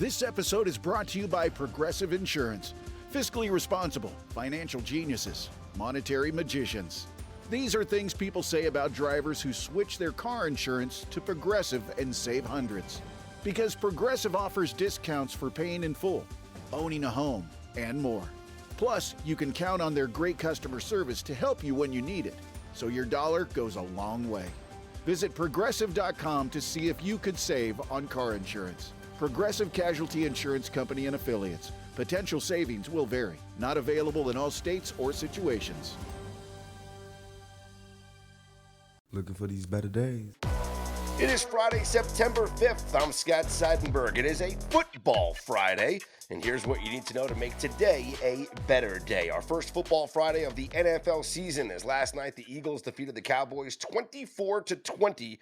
This episode is brought to you by Progressive Insurance. Fiscally responsible, financial geniuses, monetary magicians. These are things people say about drivers who switch their car insurance to Progressive and save hundreds. Because Progressive offers discounts for paying in full, owning a home, and more. Plus, you can count on their great customer service to help you when you need it, so your dollar goes a long way. Visit Progressive.com to see if you could save on car insurance. Progressive Casualty Insurance Company and Affiliates. Potential savings will vary. Not available in all states or situations. Looking for these better days. It is Friday, September 5th. I'm Scott Seidenberg. It is a football Friday, and here's what you need to know to make today a better day. Our first football Friday of the NFL season, as last night the Eagles defeated the Cowboys 24-20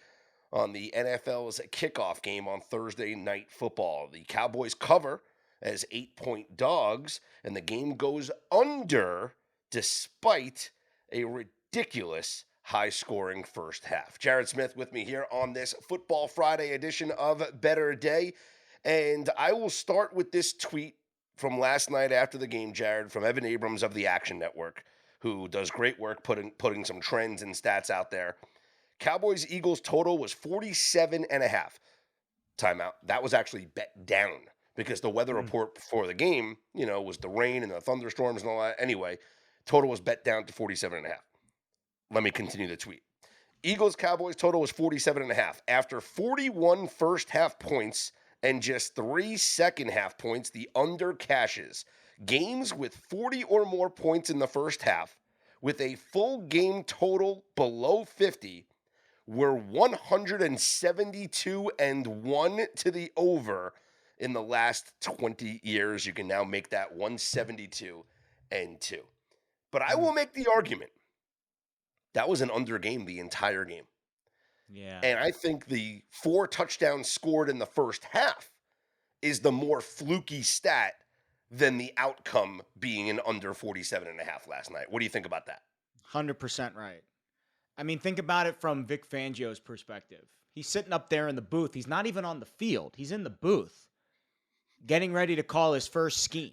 on the NFL's kickoff game on Thursday Night Football. The Cowboys cover as 8-point dogs, and the game goes under despite a ridiculous high-scoring first half. Jared Smith with me here on this Football Friday edition of Better Day, and I will start with this tweet from last night after the game, Jared, from Evan Abrams of the Action Network, who does great work putting some trends and stats out there. Cowboys-Eagles total was 47.5. Timeout. That was actually bet down because the weather report before the game, was the rain and the thunderstorms and all that. Anyway, total was bet down to 47.5. Let me continue the tweet. Eagles-Cowboys total was 47.5. After 41 first-half points and just 3 second-half points, the under cashes. Games with 40 or more points in the first half with a full game total below 50 were 172-1 to the over in the last 20 years. You can now make that 172-2. But I will make the argument that was an under game the entire game. Yeah. And I think the 4 touchdowns scored in the first half is the more fluky stat than the outcome being an under 47.5 last night. What do you think about that? 100% right. I mean, think about it from Vic Fangio's perspective. He's sitting up there in the booth. He's not even on the field. He's in the booth getting ready to call his first scheme.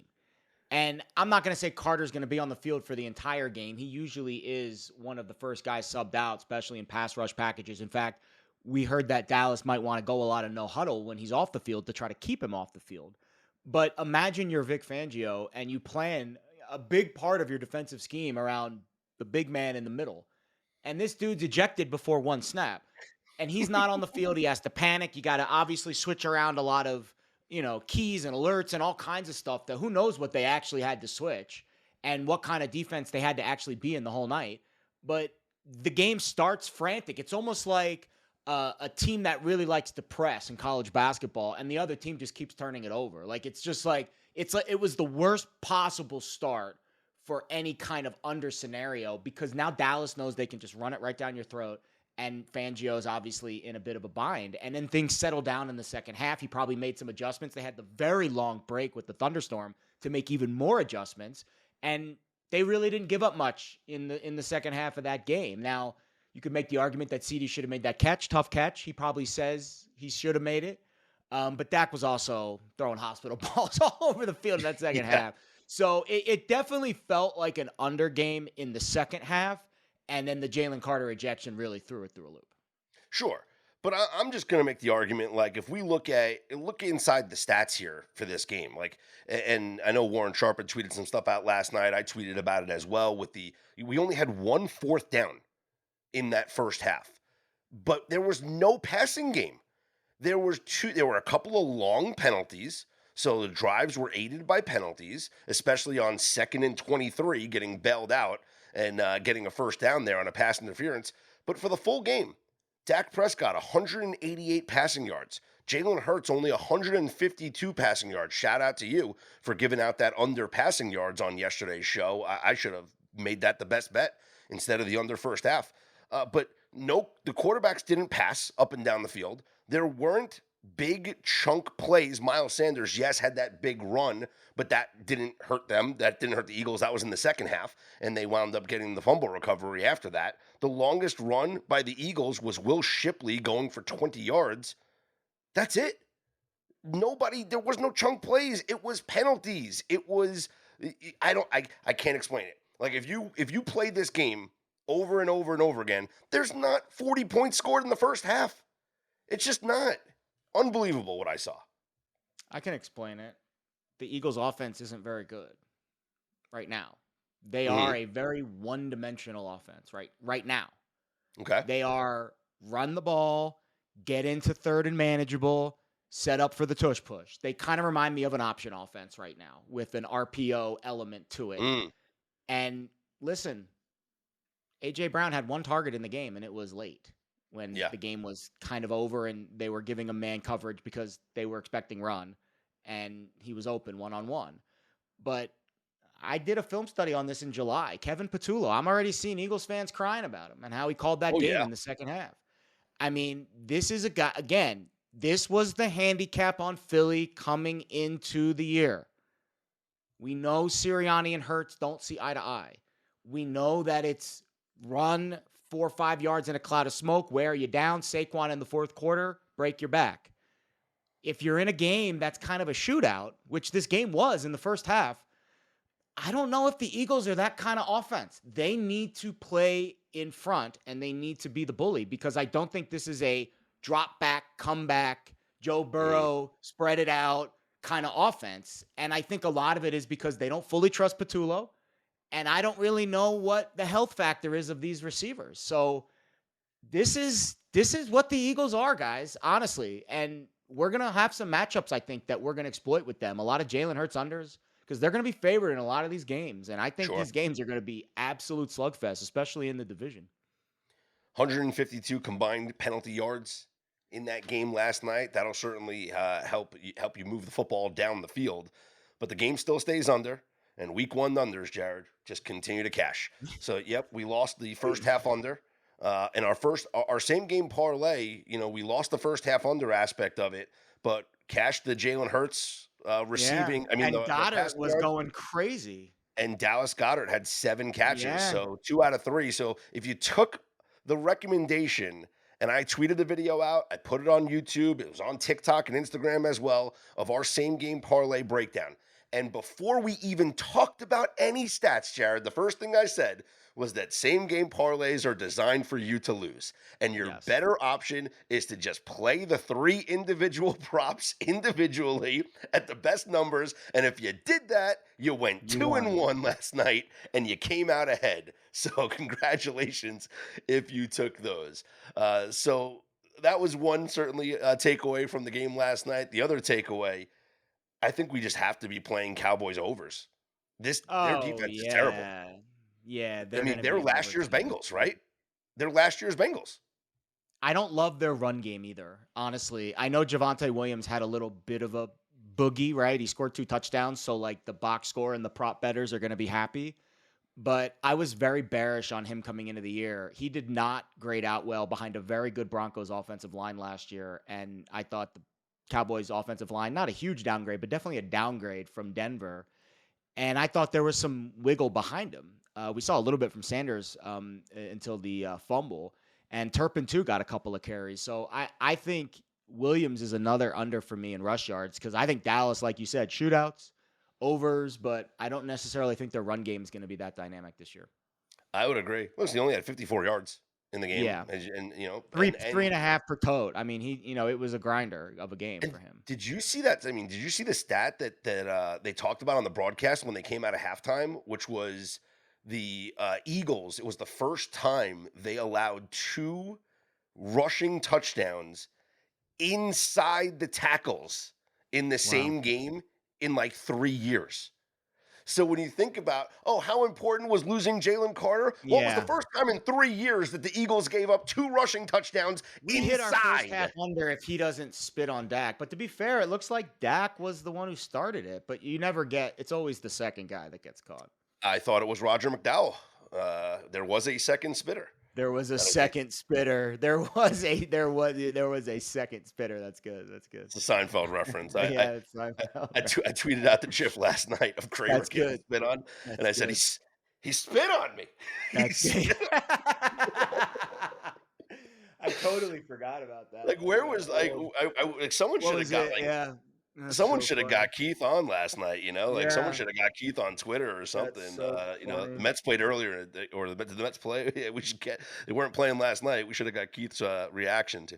And I'm not going to say Carter's going to be on the field for the entire game. He usually is one of the first guys subbed out, especially in pass rush packages. In fact, we heard that Dallas might want to go a lot of no huddle when he's off the field to try to keep him off the field. But imagine you're Vic Fangio and you plan a big part of your defensive scheme around the big man in the middle. And this dude's ejected before one snap. And he's not on the field. He has to panic. You got to obviously switch around a lot of, keys and alerts and all kinds of stuff that who knows what they actually had to switch and what kind of defense they had to actually be in the whole night. But the game starts frantic. It's almost like a team that really likes to press in college basketball and the other team just keeps turning it over. It was the worst possible start for any kind of under scenario because now Dallas knows they can just run it right down your throat. And Fangio's obviously in a bit of a bind. And then things settle down in the second half. He probably made some adjustments. They had the very long break with the thunderstorm to make even more adjustments. And they really didn't give up much in the second half of that game. Now, you could make the argument that CD should have made that catch, tough catch. He probably says he should have made it. But Dak was also throwing hospital balls all over the field in that second half. So it definitely felt like an under game in the second half. And then the Jalen Carter ejection really threw it through a loop. Sure. But I'm just going to make the argument, if we look inside the stats here for this game, and I know Warren Sharp had tweeted some stuff out last night. I tweeted about it as well we only had 1 4th down in that first half, but there was no passing game. There were a couple of long penalties. So the drives were aided by penalties, especially on 2nd and 23, getting bailed out and getting a first down there on a pass interference. But for the full game, Dak Prescott, 188 passing yards. Jalen Hurts, only 152 passing yards. Shout out to you for giving out that under passing yards on yesterday's show. I should have made that the best bet instead of the under first half. But no, the quarterbacks didn't pass up and down the field. There weren't big chunk plays. Miles Sanders, yes, had that big run, but that didn't hurt them. That didn't hurt the Eagles. That was in the second half, and they wound up getting the fumble recovery after that. The longest run by the Eagles was Will Shipley going for 20 yards. That's it. there was no chunk plays. It was penalties. It was, I can't explain it. Like if you play this game over and over and over again, there's not 40 points scored in the first half. It's just not. Unbelievable what I saw. I can explain it. The Eagles' offense isn't very good right now. They are a very one-dimensional offense right now. Okay. They are run the ball, get into third and manageable, set up for the tush push. They kind of remind me of an option offense right now with an RPO element to it. And listen, A.J. Brown had one target in the game, and it was late when the game was kind of over and they were giving him man coverage because they were expecting run, and he was open one-on-one. But I did a film study on this in July. Kevin Patullo, I'm already seeing Eagles fans crying about him and how he called that game in the second half. I mean, this is a guy, again, this was the handicap on Philly coming into the year. We know Sirianni and Hurts don't see eye to eye. We know that it's run 4 or 5 yards in a cloud of smoke, wear you down, Saquon in the fourth quarter, break your back. If you're in a game that's kind of a shootout, which this game was in the first half, I don't know if the Eagles are that kind of offense. They need to play in front, and they need to be the bully, because I don't think this is a drop back, comeback, Joe Burrow, spread it out kind of offense. And I think a lot of it is because they don't fully trust Patullo, and I don't really know what the health factor is of these receivers. So this is what the Eagles are, guys, honestly. And we're going to have some matchups, I think, that we're going to exploit with them. A lot of Jalen Hurts unders, because they're going to be favored in a lot of these games. And I think these games are going to be absolute slugfest, especially in the division. 152 combined penalty yards in that game last night. That'll certainly help you move the football down the field. But the game still stays under. And week one unders, Jared, just continue to cash. So, we lost the first half under. And our same game parlay, we lost the first half under aspect of it, but cashed the Jalen Hurts receiving. Yeah. I mean, Goddard was going crazy. And Dallas Goedert had 7 catches, so 2 out of 3. So if you took the recommendation, and I tweeted the video out, I put it on YouTube, it was on TikTok and Instagram as well, of our same game parlay breakdown. And before we even talked about any stats, Jared, the first thing I said was that same game parlays are designed for you to lose. And your better option is to just play the 3 individual props individually at the best numbers. And if you did that, you went 2-1 last night and you came out ahead. So congratulations if you took those. So that was one certainly takeaway from the game last night. The other takeaway, I think we just have to be playing Cowboys overs. Their defense is terrible. Yeah, they're last year's Bengals, right? They're last year's Bengals. I don't love their run game either, honestly. I know Javonte Williams had a little bit of a boogie, right? He scored 2 touchdowns, so like the box score and the prop bettors are going to be happy. But I was very bearish on him coming into the year. He did not grade out well behind a very good Broncos offensive line last year, and I thought the Cowboys offensive line, not a huge downgrade, but definitely a downgrade from Denver. And I thought there was some wiggle behind him. We saw a little bit from Sanders until the fumble. And Turpin, too, got a couple of carries. So I think Williams is another under for me in rush yards, because I think Dallas, like you said, shootouts, overs, but I don't necessarily think their run game is going to be that dynamic this year. I would agree. Listen, he only had 54 yards in the game. Yeah. And three and a half per tote. I mean, it was a grinder of a game for him. Did you see that? I mean, did you see the stat that they talked about on the broadcast when they came out of halftime, which was the Eagles? It was the first time they allowed 2 rushing touchdowns inside the tackles in the same game in like 3 years. So when you think about, how important was losing Jalen Carter? Well, it was the first time in 3 years that the Eagles gave up 2 rushing touchdowns we inside. Hit our first half under if he doesn't spit on Dak. But to be fair, it looks like Dak was the one who started it. But you never it's always the second guy that gets caught. I thought it was Roger McDowell. There was a second spitter. There was a second spitter. There was a second spitter. That's good. It's a Seinfeld reference. It's Seinfeld. I tweeted out the GIF last night of Kramer getting spit on, and I said he spit on me. That's good. I totally forgot about that. Like, where was like someone should have got That's Someone so should have funny. got Keith on last night, like someone Yeah, should have got Keith on Twitter or that's something. so The funny. Mets played earlier, or did the Mets play? Yeah, we should get. They weren't playing last night. We should have got Keith's reaction to.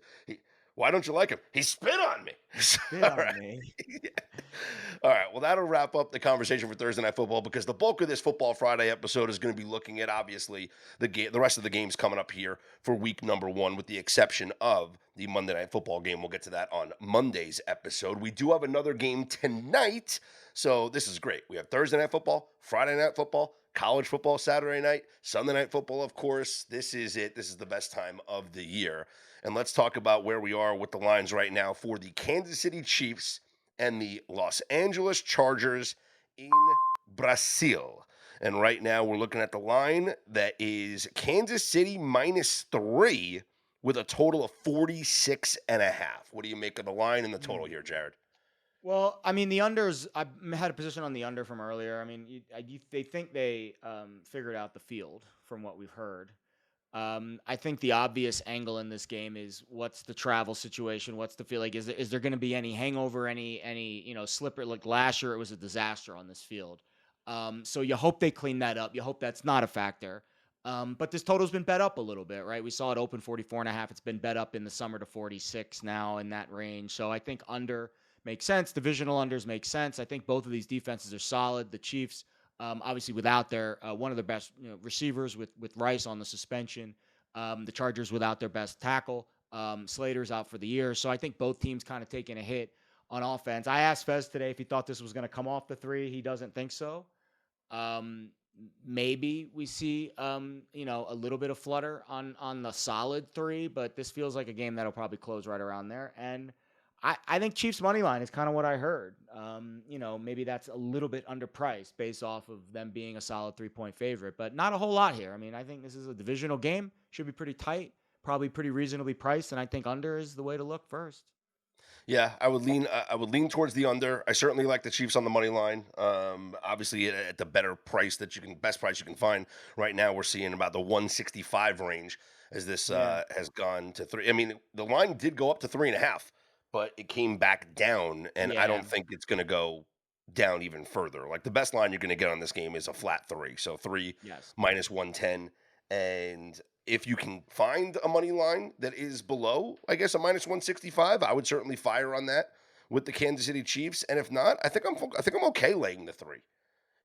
Why don't you like him? He spit on me. Spit All on right. me. All right. Well, that'll wrap up the conversation for Thursday Night Football because the bulk of this Football Friday episode is going to be looking at obviously the rest of the games coming up here for week number 1, with the exception of the Monday Night Football game. We'll get to that on Monday's episode. We do have another game tonight, so this is great. We have Thursday Night Football, Friday Night Football, college football Saturday night, Sunday Night Football, of course. This is it. This is the best time of the year. And let's talk about where we are with the lines right now for the Kansas City Chiefs and the Los Angeles Chargers in Brazil. And right now we're looking at the line that is Kansas City -3 with a total of 46.5. What do you make of the line and the total here, Jared? Well, I mean, the unders. I had a position on the under from earlier. I mean, they think they figured out the field from what we've heard. I think the obvious angle in this game is what's the travel situation? What's the feel like? Is there going to be any hangover? Any slipper? Like last year, it was a disaster on this field. So you hope they clean that up. You hope that's not a factor. But this total's been bet up a little bit, right? We saw it open 44.5. It's been bet up in the summer to 46 now in that range. So I think under makes sense. Divisional unders make sense. I think both of these defenses are solid. The Chiefs, obviously, without their one of their best receivers with Rice on the suspension. The Chargers without their best tackle. Slater's out for the year. So I think both teams kind of taking a hit on offense. I asked Fez today if he thought this was going to come off the 3. He doesn't think so. Maybe we see a little bit of flutter on the solid 3, but this feels like a game that'll probably close right around there. And I think Chiefs money line is kind of what I heard. Maybe that's a little bit underpriced based off of them being a solid 3-point favorite, but not a whole lot here. I mean, I think this is a divisional game, should be pretty tight, probably pretty reasonably priced, and I think under is the way to look first. Yeah, I would lean towards the under. I certainly like the Chiefs on the money line. Obviously at the best price you can find right now. We're seeing about the 165 range as this has gone to 3. I mean, the line did go up to 3.5, but it came back down, and I don't think it's going to go down even further. Like the best line you're going to get on this game is a flat 3, so 3 -110, and if you can find a money line that is below, I guess, a -165, I would certainly fire on that with the Kansas City Chiefs. And if not, I think I'm okay laying the 3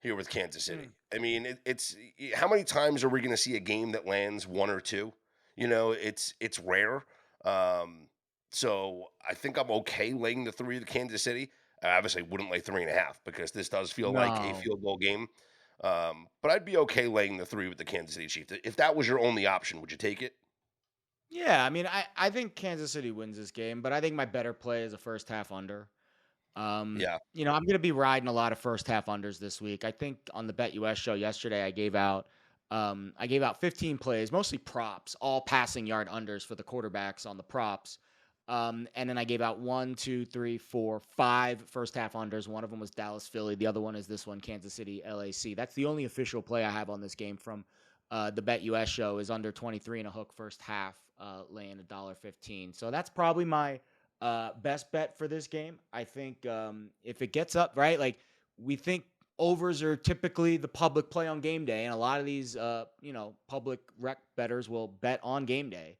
here with Kansas City. I mean, it's how many times are we going to see a game that lands 1 or 2? It's rare. So I think I'm okay laying the 3 to Kansas City. I obviously wouldn't lay 3.5 because this does feel like a field goal game. But I'd be okay laying the 3 with the Kansas City Chiefs. If that was your only option, would you take it? Yeah, I mean, I think Kansas City wins this game, but I think my better play is a first half under. Yeah. I'm going to be riding a lot of first half unders this week. I think on the BetUS show yesterday, I gave out 15 plays, mostly props, all passing yard unders for the quarterbacks on the props. And then I gave out 1, 2, 3, 4, 5 first half unders. One of them was Dallas, Philly. The other one is this one, Kansas City, LAC. That's the only official play I have on this game from the BetUS show is under 23 and a hook first half, laying $1.15. So that's probably my best bet for this game. I think if it gets up, right, like we think overs are typically the public play on game day, and a lot of these, public rec bettors will bet on game day.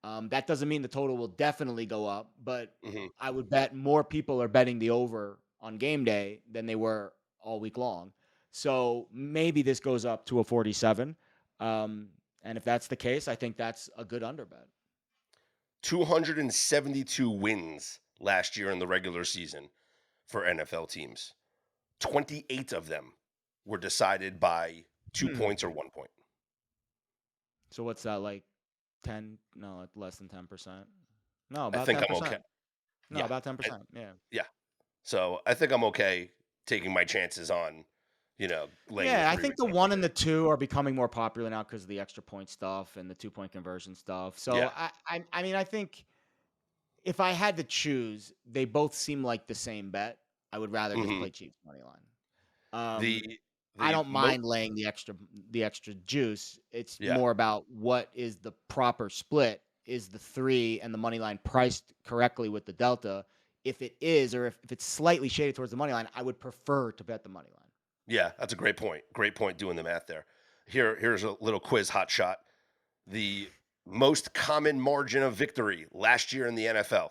That doesn't mean the total will definitely go up, but I would bet more people are betting the over on game day than they were all week long. So maybe this goes up to a 47. And if that's the case, I think that's a good under bet. 272 wins last year in the regular season for NFL teams. 28 of them were decided by 2 points or 1 point. So what's that, like 10? No, less than 10%. No, about I think 10%. I'm okay. No, Yeah. about 10%. Yeah. So I think I'm okay taking my chances on, laying Yeah, the I 3 think with the Kansas 1 City. and the 2 are becoming more popular now because of the extra point stuff and the 2-point conversion stuff. So Yeah. I mean, I think if I had to choose, they both seem like the same bet. I would rather just play Chiefs money line. The I don't mo- mind laying the extra juice. It's Yeah. more about what is the proper split. Is the 3 and the money line priced correctly with the delta? if it is, or if it's slightly shaded towards the money line, I would prefer to bet the money line. Yeah, that's a great point. Great point doing the math there. Here's a little quiz hot shot. The most common margin of victory last year in the NFL.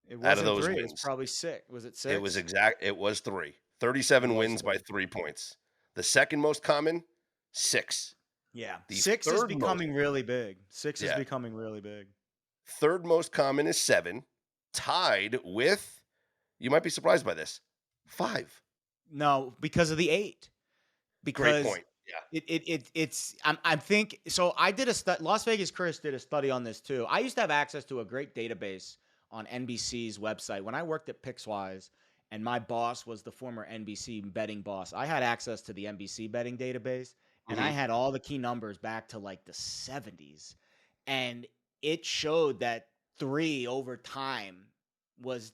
It Out of wasn't those 3. wins. It's probably 6. Was it 6? It was 3. 37 It was wins by 3. 3 points. The second most common, 6. Yeah. The 6 is third most, becoming really big. 6 is yeah, becoming really big. third most common is 7, tied with, you might be surprised by this, 5. No, because of the 8. Great Because point. Yeah. it's I think so. I did a study. Las Vegas Chris did a study on this too. I used to have access to a great database on NBC's website when I worked at Pixwise, and my boss was the former NBC betting boss. I had access to the NBC betting database, and I had all the key numbers back to like the 70s, and it showed that 3 over time was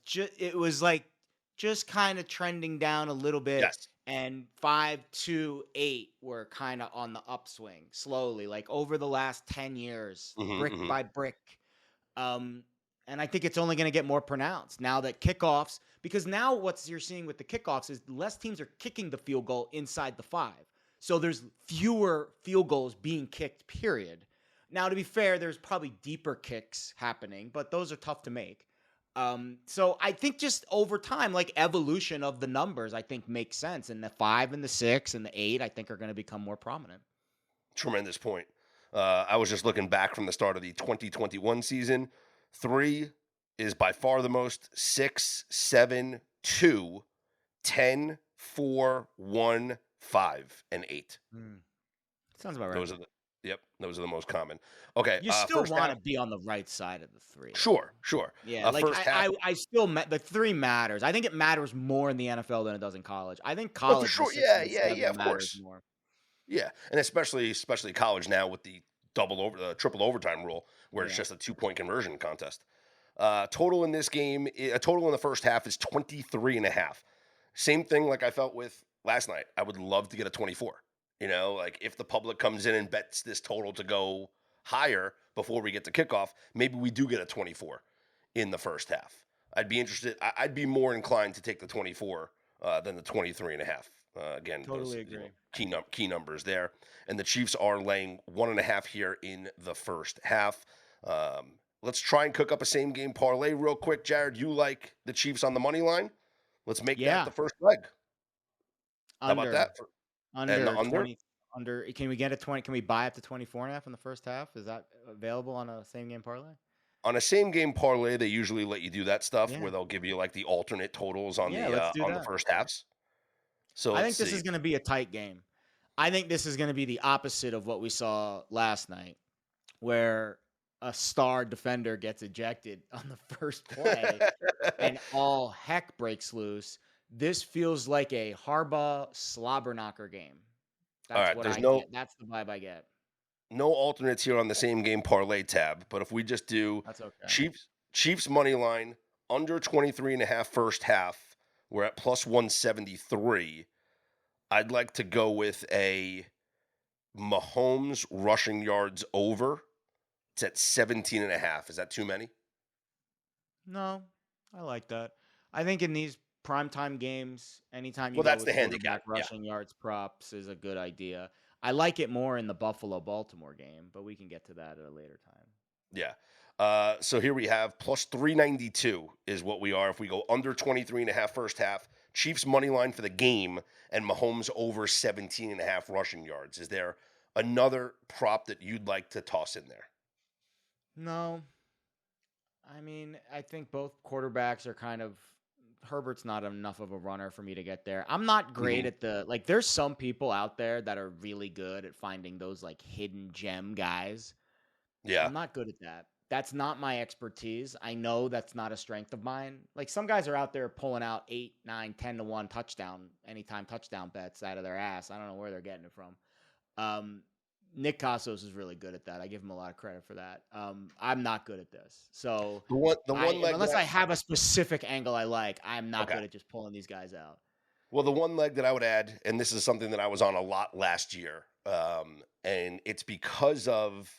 just kind of trending down a little bit. Yes. And 5, 2, 8 were kind of on the upswing slowly, like over the last 10 years, brick by brick. And I think it's only going to get more pronounced now that kickoffs, because now what you're seeing with the kickoffs is less teams are kicking the field goal inside the 5. So there's fewer field goals being kicked, period. Now, to be fair, there's probably deeper kicks happening, but those are tough to make. So I think just over time, like evolution of the numbers, I think makes sense. And the 5 and the 6 and the 8, I think are going to become more prominent. Tremendous point. I was just looking back from the start of the 2021 season. 3 is by far the most. 6, 7, 2, 10, 4, 1, 5, and 8. Sounds about right. Those are the most common. Okay. You still want to be on the right side of the 3. Sure. Yeah, like I still the 3 matters. I think it matters more in the NFL than it does in college. I think college, for sure. the 6 and 7 Yeah, of matters course. more. Yeah, and especially college now with the triple overtime rule, where it's just a 2-point conversion contest. Total in this game, a total in the first half is 23.5. Same thing like I felt with last night. I would love to get a 24. You know, like if the public comes in and bets this total to go higher before we get to kickoff, maybe we do get a 24 in the first half. I'd be interested. I'd be more inclined to take the 24 than the 23.5. Again, Totally those agree. key numbers there. And the Chiefs are laying 1.5 here in the first half. Let's try and cook up a same game parlay real quick. Jared, you like the Chiefs on the money line? Let's make that the first leg. How about that? Under 20. Can we get a 20? Can we buy up to 24.5 in the first half? Is that available on a same game parlay? On a same game parlay, they usually let you do that stuff where they'll give you like the alternate totals on the first halves. So I think this is going to be a tight game. I think this is going to be the opposite of what we saw last night, where a star defender gets ejected on the first play and all heck breaks loose. This feels like a Harbaugh slobber knocker game. That's what I get. That's the vibe I get. No alternates here on the same game parlay tab, but if we just do Chiefs money line under 23.5 first half, we're at plus 173. I'd like to go with a Mahomes rushing yards over. It's at 17.5. Is that too many? No, I like that. I think in these primetime games, anytime you that's go the with handicap. Rushing yards props is a good idea. I like it more in the Buffalo-Baltimore game, but we can get to that at a later time. Yeah. So here we have plus 392 is what we are if we go under 23.5 first half. Chiefs money line for the game and Mahomes over 17.5 rushing yards. Is there another prop that you'd like to toss in there? No. I mean, I think both quarterbacks are kind of Herbert's not enough of a runner for me to get there. I'm not great at there's some people out there that are really good at finding those like hidden gem guys. Yeah. I'm not good at that. That's not my expertise. I know that's not a strength of mine. Like some guys are out there pulling out 8, 9, 10 to 1 anytime touchdown bets out of their ass. I don't know where they're getting it from. Nick Costos is really good at that. I give him a lot of credit for that. I'm not good at this. So unless I have a specific angle I like, I'm not good at just pulling these guys out. Well, the one leg that I would add, and this is something that I was on a lot last year, and it's because of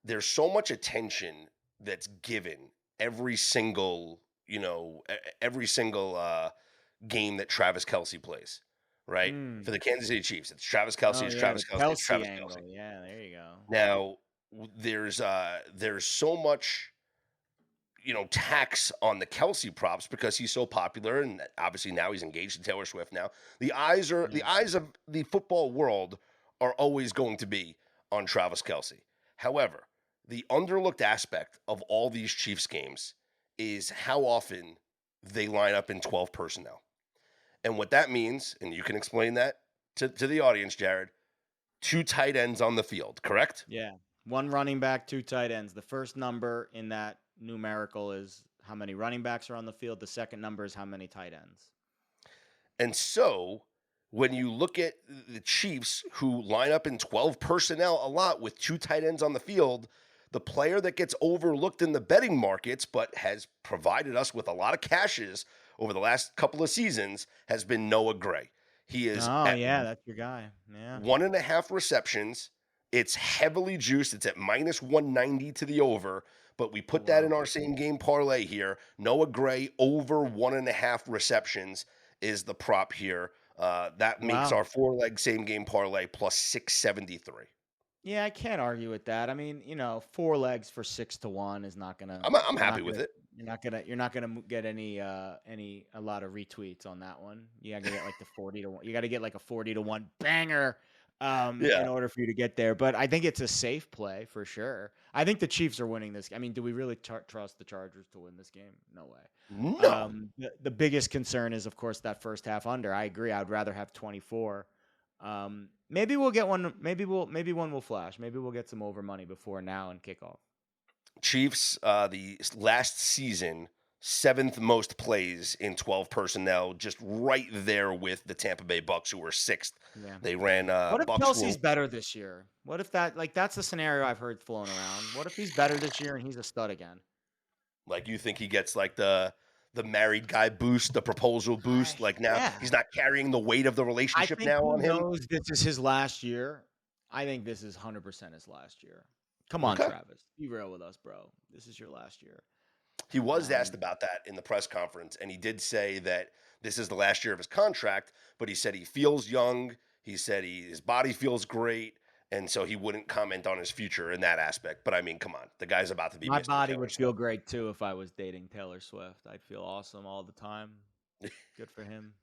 there's so much attention that's given every single every single game that Travis Kelce plays, right? For the Kansas City Chiefs, it's Travis Kelce, Oh it's yeah, the Travis Kelce, it's Kelsey Travis Kelce. angle. Yeah, there you go. Now, there's so much tax on the Kelsey props because he's so popular, and obviously now he's engaged to Taylor Swift. Now the eyes of the football world are always going to be on Travis Kelsey. However, the underlooked aspect of all these Chiefs games is how often they line up in 12 personnel, and what that means, and you can explain that to the audience, Jared. 2 tight ends on the field, correct? Yeah. One running back, 2 tight ends. The first number in that numerical is how many running backs are on the field. The second number is how many tight ends. And so when you look at the Chiefs, who line up in 12 personnel a lot with 2 tight ends on the field, the player that gets overlooked in the betting markets but has provided us with a lot of cashes over the last couple of seasons has been Noah Gray. He is at that's your guy. Yeah. 1.5 receptions. It's heavily juiced. It's at minus 190 to the over, but we put that in our same game parlay here. Noah Gray over 1.5 receptions is the prop here. That makes our 4-leg same game parlay plus 673. Yeah, I can't argue with that. I mean, 4 legs for 6-1 is not gonna. I'm happy with it. You're not gonna get a lot of retweets on that one. You gotta get like the 40-1. You gotta get like a 40-1 banger. In order for you to get there. But I think it's a safe play for sure. I think the Chiefs are winning this. I mean, do we really trust the Chargers to win this game? No way. No. The biggest concern is, of course, that first half under. I agree. I'd rather have 24. Maybe we'll get one. Maybe one will flash. Maybe we'll get some over money before now and kickoff. Chiefs, the last season, 7th most plays in 12 personnel, just right there with the Tampa Bay Bucks, who were 6th. Yeah. They ran. What if Kelsey's better this year? What if that's the scenario I've heard flown around? What if he's better this year and he's a stud again? Like, you think he gets like the married guy boost, the proposal boost? Like, now he's not carrying the weight of the relationship now on him. Knows this is his last year. I think this is 100% his last year. Come on, Travis. Be real with us, bro. This is your last year. He was asked about that in the press conference, and he did say that this is the last year of his contract, but he said he feels young. He said his body feels great, and so he wouldn't comment on his future in that aspect. But, I mean, come on. The guy's about to be My Mr. body Taylor would Swift. feel great, too, if I was dating Taylor Swift. I'd feel awesome all the time. Good for him.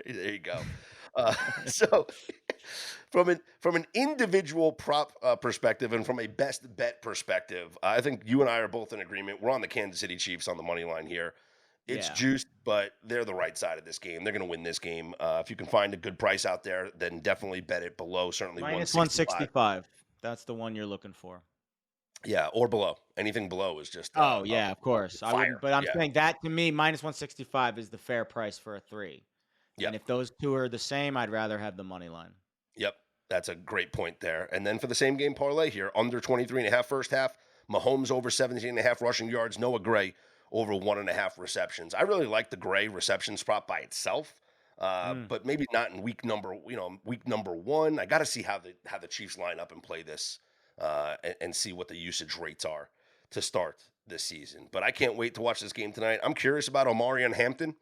There you go. So from an individual prop perspective and from a best bet perspective, I think you and I are both in agreement. We're on the Kansas City Chiefs on the money line here. It's juiced, but they're the right side of this game. They're going to win this game. If you can find a good price out there, then definitely bet it below. Certainly minus 165. That's the one you're looking for. Yeah, or below. Anything below is just. Of course. Fire. I wouldn't, but I'm saying that to me, minus 165 is the fair price for a 3. Yep. And if those two are the same, I'd rather have the money line. Yep. That's a great point there. And then for the same game parlay here, under 23.5 first half, Mahomes over 17.5 rushing yards, Noah Gray over 1.5 receptions. I really like the Gray receptions prop by itself, but maybe not in week number 1. I got to see how the Chiefs line up and play this and see what the usage rates are to start this season. But I can't wait to watch this game tonight. I'm curious about Omarion Hampton,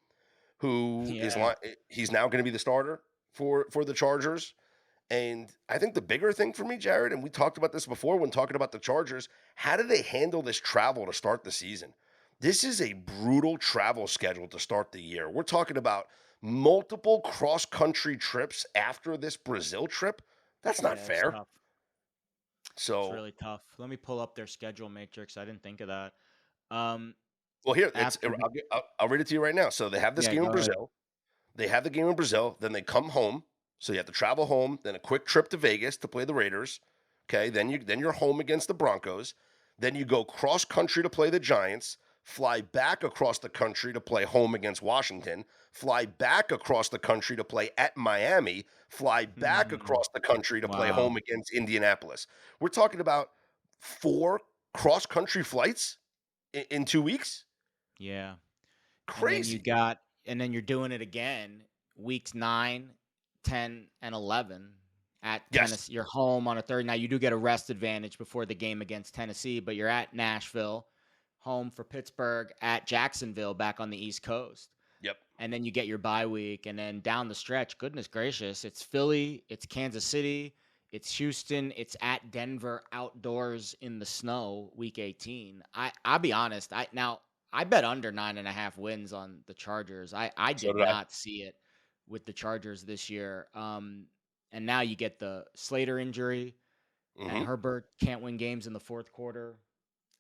who he's now going to be the starter for the Chargers. And I think the bigger thing for me, Jared, and we talked about this before when talking about the Chargers, how do they handle this travel to start the season? This is a brutal travel schedule to start the year. We're talking about multiple cross-country trips after this Brazil trip. That's not fair. Tough. So it's really tough. Let me pull up their schedule matrix. I didn't think of that. Well, here, I'll read it to you right now. So they have this game in Brazil. They have the game in Brazil. Then they come home. So you have to travel home. Then a quick trip to Vegas to play the Raiders. Okay. Then you're home against the Broncos. Then you go cross country to play the Giants. Fly back across the country to play home against Washington. Fly back across the country to play at Miami. Fly back across the country to play home against Indianapolis. We're talking about 4 cross country flights in 2 weeks. Yeah. Crazy. And then you're doing it again weeks 9, 10, and 11 at Tennessee. You're home on a third. Now you do get a rest advantage before the game against Tennessee, but you're at Nashville, home for Pittsburgh, at Jacksonville back on the East Coast. Yep. And then you get your bye week, and then down the stretch, goodness gracious, it's Philly, it's Kansas City, it's Houston, it's at Denver outdoors in the snow week 18. I'll be honest, I bet under 9.5 wins on the Chargers. I So did did I. not see it with the Chargers this year. And now you get the Slater injury, and Mhm. Herbert can't win games in the fourth quarter.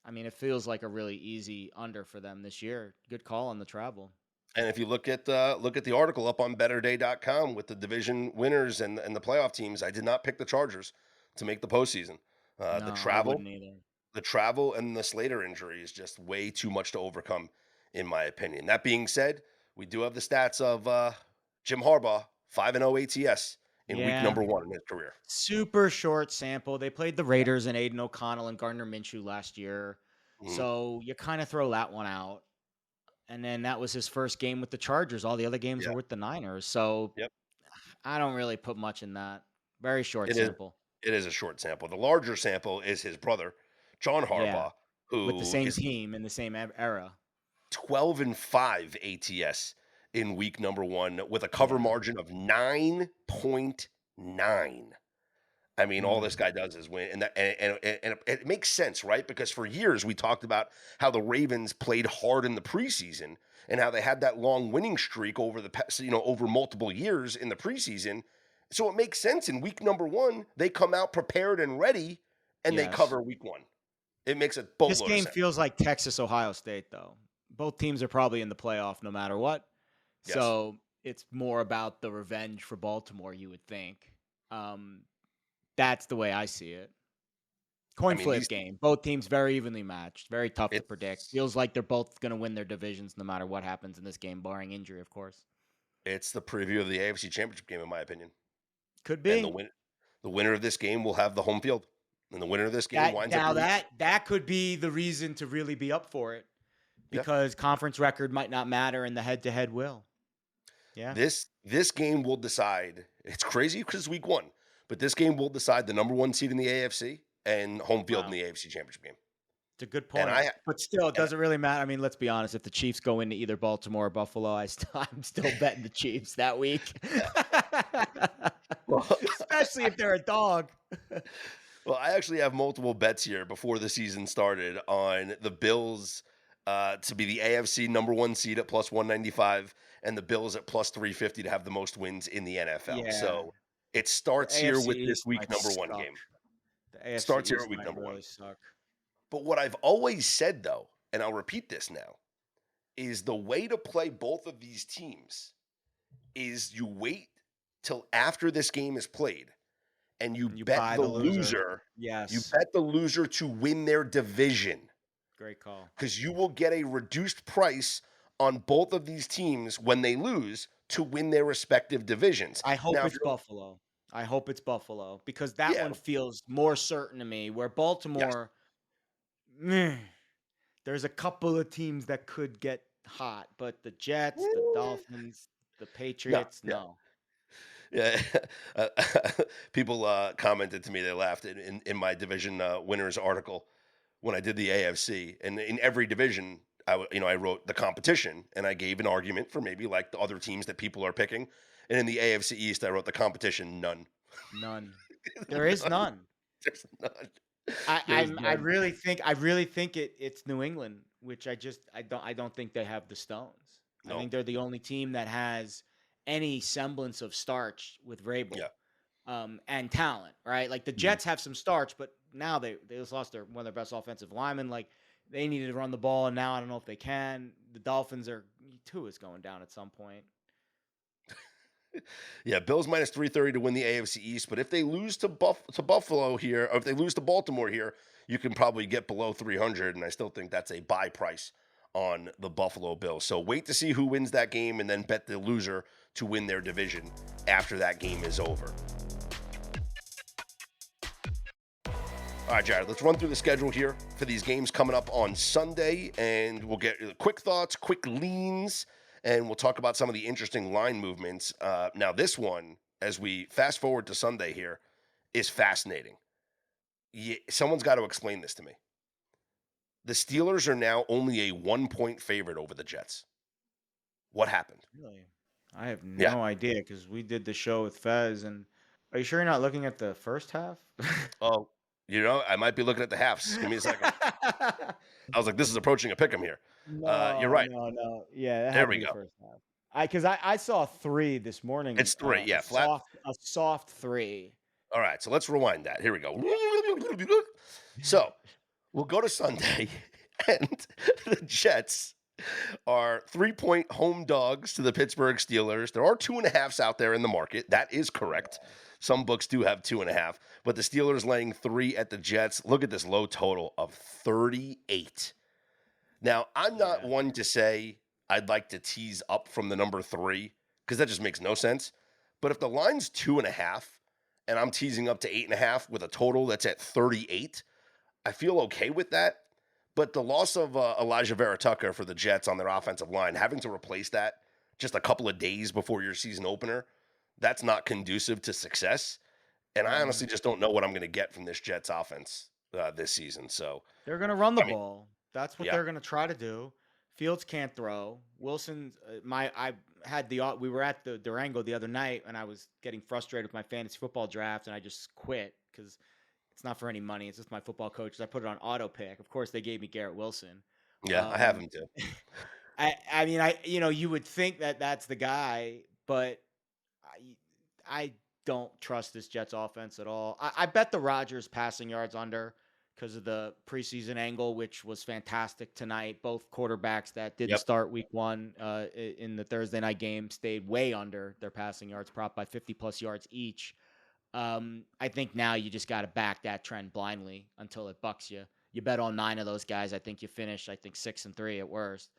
I mean, it feels like a really easy under for them this year. Good call on the travel. And if you look at the article up on betterday.com with the division winners and the playoff teams, I did not pick the Chargers to make the postseason. No, The I wouldn't either. travel and the Slater injury is just way too much to overcome, in my opinion. That being said, we do have the stats of Jim Harbaugh, 5-0 ATS in week Yeah. number 1 in his career. Super short sample. They played the Raiders and Aiden O'Connell and Gardner Minshew last year. Mhm. So you kind of throw that one out. And then that was his first game with the Chargers. All the other games Yeah. were with the Niners. So Yep. I don't really put much in that. Very short It is sample. it is a short sample. The larger sample is his brother, John Yeah. Harbaugh, With the who same is team in the same era. 12-5 ATS in week number 1 with a cover Yeah. margin of 9.9. I mean, all this Mm. guy does is win, and it makes sense, right? Because for years we talked about how the Ravens played hard in the preseason and how they had that long winning streak over the past, over multiple years in the preseason. So it makes sense in week number 1 they come out prepared and ready, and they Yes. cover week 1. It makes a This boatload of game sense. feels like Texas, Ohio State, though. Both teams are probably in the playoff no matter what. Yes. So it's more about the revenge for Baltimore, you would think. That's the way I see it. Coin mean, flip these- game. Both teams very evenly matched. Very tough to predict. It's Feels like they're both going to win their divisions no matter what happens in this game, barring injury, of course. it's the preview of the AFC Championship game, in my opinion. Could And be. the winner of this game will have the home field, and the winner of this game winds up. That could be the reason to really be up for it, Yeah. because conference record might not matter and the head-to-head will. Yeah. This game will decide. It's crazy because it's week 1, but this game will decide the number 1 seed in the AFC and home field in Wow. the AFC Championship game. It's a good point. But still, it doesn't really matter. I mean, let's be honest. If the Chiefs go into either Baltimore or Buffalo, I'm still betting the Chiefs that week. Especially if they're a dog. Well, I actually have multiple bets here before the season started on the Bills to be the AFC number 1 seed at plus 195 and the Bills at plus 350 to have the most wins in the NFL. Yeah. So it starts The here AFC with this East week might number 1 suck. game. The AFC Starts here East at week might number 1. really suck. But what I've always said, though, and I'll repeat this now, is the way to play both of these teams is you wait till after this game is played and you You bet buy the the loser. loser. Yes. You bet the loser to win their division Great call. because you will get a reduced price on both of these teams when they lose to win their respective divisions. I hope Now, it's Buffalo. I hope it's Buffalo because that Yeah. one feels more certain to me. Where Baltimore, meh, there's a couple of teams that could get hot, but the Jets, the Dolphins, the Patriots, yeah. no. Yeah, people commented to me. They laughed in my division winners article when I did the AFC, and in every division, I wrote the competition, and I gave an argument for maybe like the other teams that people are picking, and in the AFC East, I wrote the competition none. None. There is none. There's none. I There's really think it's New England, which I don't think they have the stones. I No. think they're the only team that has any semblance of starch with Vrabel. Yeah. And talent, right? Like the Jets have some starch, but now they just lost one of their best offensive linemen. Like they needed to run the ball, and now I don't know if they can. The Dolphins two is going down at some point. Yeah, Bills minus 330 to win the AFC East, but if they lose to Buffalo here, or if they lose to Baltimore here, you can probably get below 300, and I still think that's a buy price on the Buffalo Bills. So wait to see who wins that game and then bet the loser to win their division after that game is over. All right, Jared, let's run through the schedule here for these games coming up on Sunday, and we'll get quick thoughts, quick leans, and we'll talk about some of the interesting line movements. Now, this one, as we fast forward to Sunday here, is fascinating. Someone's got to explain this to me. The Steelers are now only a 1-point favorite over the Jets. What happened? Really? I have Yeah. no idea because we did the show with Fez. And are you sure you're not looking at the first half? Oh, I might be looking at the halves. Give me a second. I was like, this is approaching a pick 'em here. You're No, right. no, no. Yeah, that There had to we be the go. first half. I saw 3 this morning, It's 3. Yeah, flat. a soft 3. All right, so let's rewind that. Here we go. So we'll go to Sunday, and the Jets are 3-point home dogs to the Pittsburgh Steelers. There are 2.5s out there in the market. That is correct. Some books do have 2.5, but the Steelers laying 3 at the Jets. Look at this low total of 38. Now, I'm not Yeah. one to say I'd like to tease up from the number 3 because that just makes no sense. But if the line's 2.5 and I'm teasing up to 8.5 with a total that's at 38, I feel okay with that. But the loss of Elijah Vera Tucker for the Jets on their offensive line, having to replace that just a couple of days before your season opener, that's not conducive to success. And I honestly just don't know what I'm going to get from this Jets offense this season. So They're going to run the I mean, ball. That's what yeah. they're going to try to do. Fields can't throw. Wilson, we were at the Durango the other night, and I was getting frustrated with my fantasy football draft, and I just quit because it's not for any money. It's just my football coaches. I put it on auto pick. Of course, they gave me Garrett Wilson. Yeah, I have him too. I mean, you would think that that's the guy, but I don't trust this Jets offense at all. I bet the Rodgers passing yards under because of the preseason angle, which was fantastic tonight. Both quarterbacks that didn't start week 1 in the Thursday night game stayed way under their passing yards, prop by 50-plus yards each. I think now you just got to back that trend blindly until it bucks you. You bet on 9 of those guys. I think you finish, 6-3 at worst.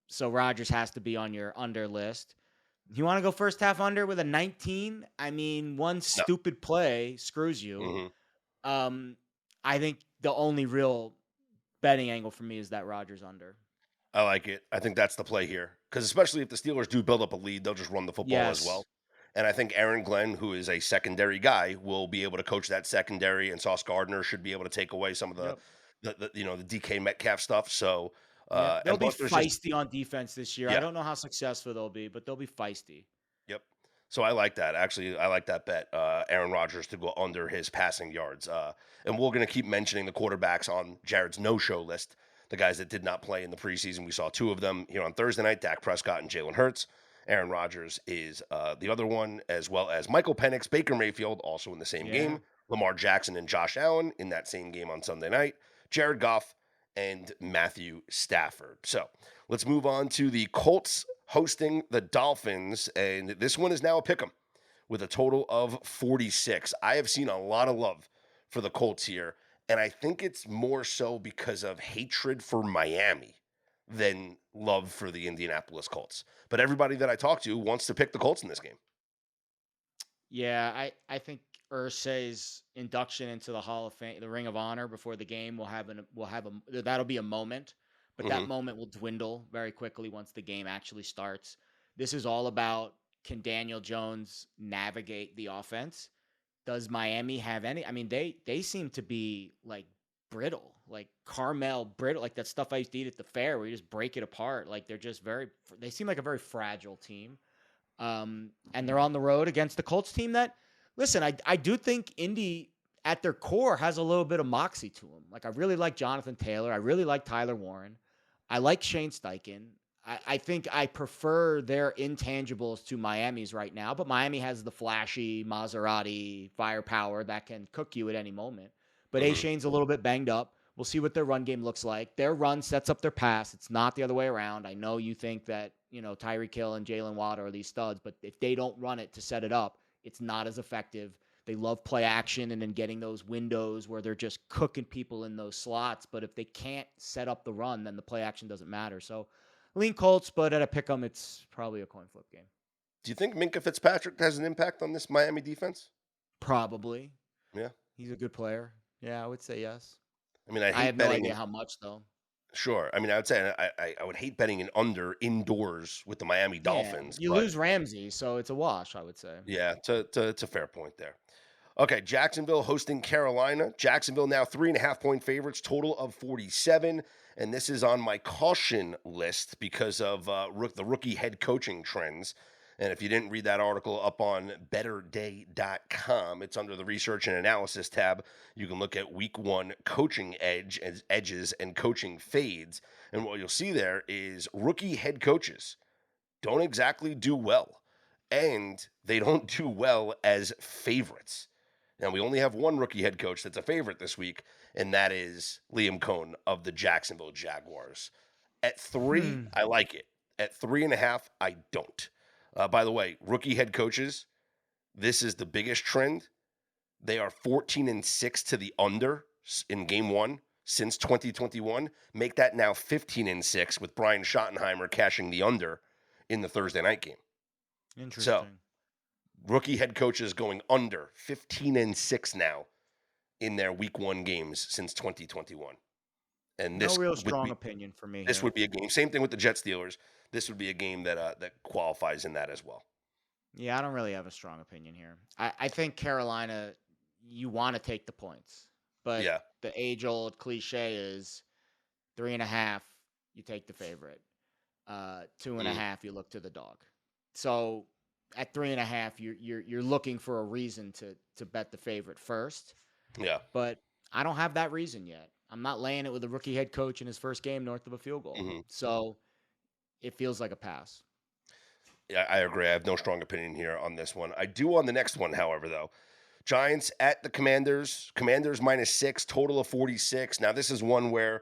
So Rodgers has to be on your under list. You want to go first half under with a 19? I mean, one stupid play screws you. Mm-hmm. I think the only real betting angle for me is that Rodgers under. I like it. I think that's the play here. Because especially if the Steelers do build up a lead, they'll just run the football as well. And I think Aaron Glenn, who is a secondary guy, will be able to coach that secondary, and Sauce Gardner should be able to take away some of the DK Metcalf stuff. So they'll be feisty on defense this year. Yeah. I don't know how successful they'll be, but they'll be feisty. Yep. So I like that. Actually, I like that bet. Aaron Rodgers to go under his passing yards. And we're going to keep mentioning the quarterbacks on Jared's no-show list, the guys that did not play in the preseason. We saw 2 of them here on Thursday night, Dak Prescott and Jalen Hurts. Aaron Rodgers is the other one, as well as Michael Penix, Baker Mayfield, also in the same game. Lamar Jackson and Josh Allen in that same game on Sunday night. Jared Goff and Matthew Stafford. So let's move on to the Colts hosting the Dolphins, and this one is now a pick'em with a total of 46. I have seen a lot of love for the Colts here, and I think it's more so because of hatred for Miami than love for the Indianapolis Colts. But everybody that I talk to wants to pick the Colts in this game. Yeah, I think Irsay's induction into the Hall of Fame, the Ring of Honor before the game that'll be a moment, but that moment will dwindle very quickly once the game actually starts. This is all about, can Daniel Jones navigate the offense? Does Miami have any? I mean, they seem to be like brittle, like caramel brittle, like that stuff I used to eat at the fair where you just break it apart. Like they seem like a very fragile team. And they're on the road against the Colts team that, listen, I do think Indy at their core has a little bit of moxie to them. Like, I really like Jonathan Taylor. I really like Tyler Warren. I like Shane Steichen. I think I prefer their intangibles to Miami's right now, but Miami has the flashy Maserati firepower that can cook you at any moment. But A-Shane's a little bit banged up. We'll see what their run game looks like. Their run sets up their pass. It's not the other way around. I know you think that, Tyreek Hill and Jalen Watt are these studs, but if they don't run it to set it up, it's not as effective. They love play action and then getting those windows where they're just cooking people in those slots. But if they can't set up the run, then the play action doesn't matter. So lean Colts, but at a pick 'em, it's probably a coin flip game. Do you think Minkah Fitzpatrick has an impact on this Miami defense? Probably. Yeah. He's a good player. Yeah, I would say yes. I mean, I have no idea how much, though. Sure. I mean, I would say I would hate betting an under indoors with the Miami Dolphins. You lose Ramsey, so it's a wash, I would say. Yeah, it's a fair point there. Okay, Jacksonville hosting Carolina. Jacksonville now 3.5-point favorites, total of 47. And this is on my caution list because of the rookie head coaching trends. And if you didn't read that article up on betterday.com, it's under the research and analysis tab. You can look at week 1 coaching edges and coaching fades. And what you'll see there is rookie head coaches don't exactly do well. And they don't do well as favorites. Now, we only have one rookie head coach that's a favorite this week, and that is Liam Cohn of the Jacksonville Jaguars. At 3, I like it. At 3.5, I don't. By the way, rookie head coaches, this is the biggest trend. They are 14-6 to the under in game 1 since 2021. Make that now 15-6 with Brian Schottenheimer cashing the under in the Thursday night game. Interesting. So, rookie head coaches going under 15-6 now in their week 1 games since 2021. And this no real strong opinion for me. This here. would be a game. Same thing with the Jets Steelers. This would be a game that qualifies in that as well. Yeah, I don't really have a strong opinion here. I think Carolina, you want to take the points, but Yeah. the age-old cliche is 3.5, you take the favorite. 2.5, you look to the dog. So at 3.5, you're looking for a reason to bet the favorite first. Yeah. But I don't have that reason yet. I'm not laying it with a rookie head coach in his first game north of a field goal. So it feels like a pass. Yeah, I agree. I have no strong opinion here on this one. I do on the next one, however, though. Giants at the Commanders. Commanders -6, total of 46. Now, this is one where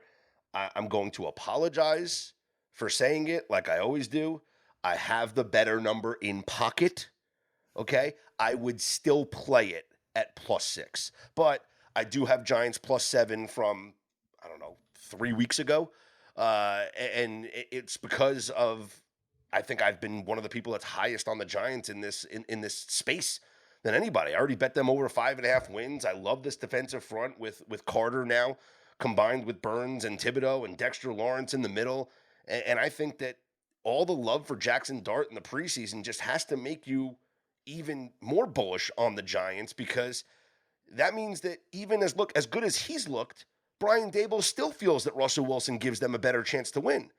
I'm going to apologize for saying it like I always do. I have the better number in pocket, okay? I would still play it at +6. But I do have Giants +7 from, 3 weeks ago. And it's because of, I think I've been one of the people that's highest on the Giants in this space than anybody. I already bet them over 5.5 wins. I love this defensive front with Carter now, combined with Burns and Thibodeau and Dexter Lawrence in the middle. And I think that all the love for Jackson Dart in the preseason just has to make you even more bullish on the Giants, because that means that even as good as he's looked, Brian Daboll still feels that Russell Wilson gives them a better chance to win.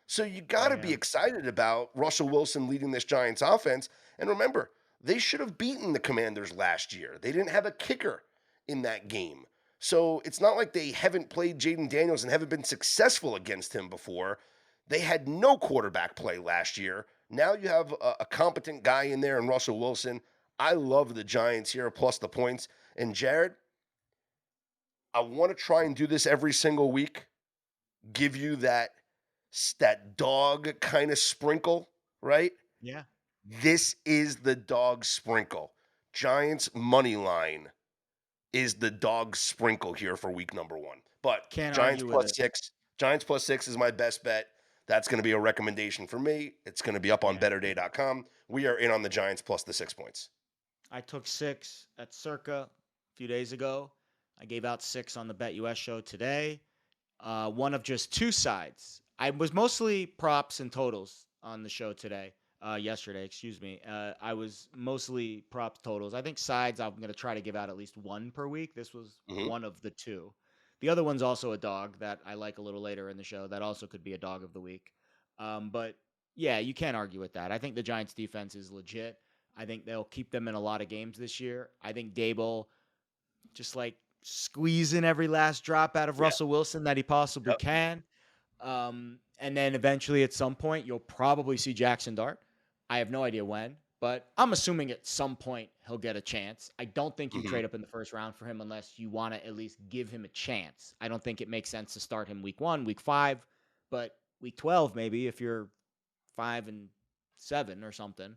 So you got to be excited about Russell Wilson leading this Giants offense. And remember, they should have beaten the Commanders last year. They didn't have a kicker in that game. So it's not like they haven't played Jaden Daniels and haven't been successful against him before. They had no quarterback play last year. Now you have a competent guy in there in Russell Wilson. I love the Giants here, plus the points. And Jared, I want to try and do this every single week. Give you that dog kind of sprinkle, right? Yeah. This is the dog sprinkle. Giants money line is the dog sprinkle here for week number 1. But Can't Giants argue with it. +6. Giants +6 is my best bet. That's going to be a recommendation for me. It's going to be up on betterday.com. We are in on the Giants plus the 6 points. I took 6 at Circa a few days ago. I gave out 6 on the BetUS show today. One of just 2 sides. I was mostly props and totals on the show today. Yesterday, excuse me. I was mostly props totals. I think sides I'm going to try to give out at least 1 per week. This was one of the 2. The other one's also a dog that I like a little later in the show. That also could be a dog of the week. But yeah, you can't argue with that. I think the Giants defense is legit. I think they'll keep them in a lot of games this year. I think Daboll just like squeezing every last drop out of Russell Wilson that he possibly can. And then eventually at some point, you'll probably see Jackson Dart. I have no idea when, but I'm assuming at some point he'll get a chance. I don't think you trade up in the first round for him unless you want to at least give him a chance. I don't think it makes sense to start him week 1, week 5, but week 12 maybe if you're 5-7 or something,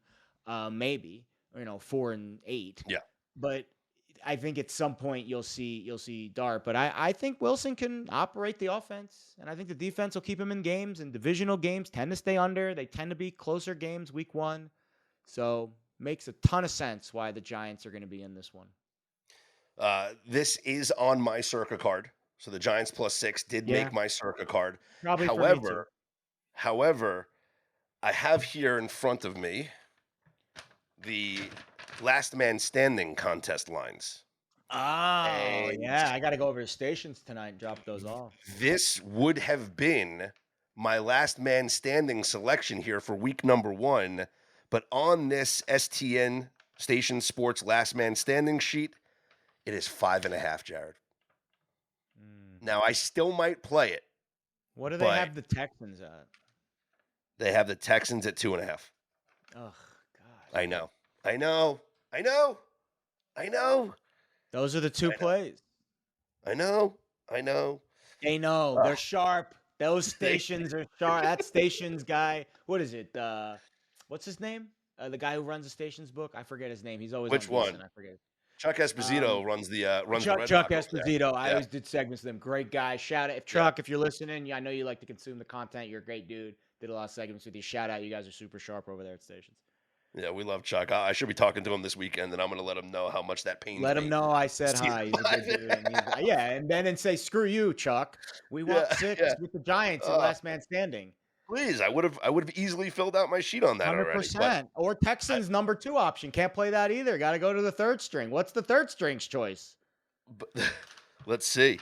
maybe, 4-8. Yeah. But I think at some point you'll see Dart, but I think Wilson can operate the offense, and I think the defense will keep him in games, and divisional games tend to stay under. They tend to be closer games week 1. So makes a ton of sense why the Giants are going to be in this one. This is on my Circa card. So the Giants +6 did make my Circa card. Probably However, I have here in front of me the last man standing contest lines. Oh, And yeah. I got to go over to stations tonight and drop those off. this would have been my last man standing selection here for week number 1. But on this STN Station Sports last man standing sheet, it is 5.5, Jared. Now, I still might play it. What do they But- have the Texans at? They have the Texans at 2.5. Oh, God. I know. Those are the two plays. I know. They know. They're sharp. Those stations are sharp. That stations guy, what is it? What's his name? The guy who runs the stations book? I forget his name. He's always Which on VSiN. one? I forget. Chuck Esposito runs the Red Chuck Rock over there. Esposito. I Yeah. always did segments with him. Great guy. Shout out. If Chuck, if you're listening, I know you like to consume the content. You're a great dude. Did a lot of segments with you. Shout out. You guys are super sharp over there at stations. Yeah, we love Chuck. I should be talking to him this weekend, and I'm going to let him know how much that pains me. Let him know I said hi. He's a good dude. And and say, screw you, Chuck. We want Yeah, 6 yeah. with the Giants and last man standing. Please, I would have easily filled out my sheet on that already. 100%. Or Texans number 2 option. Can't play that either. Got to go to the third string. What's the third string's choice? But let's see.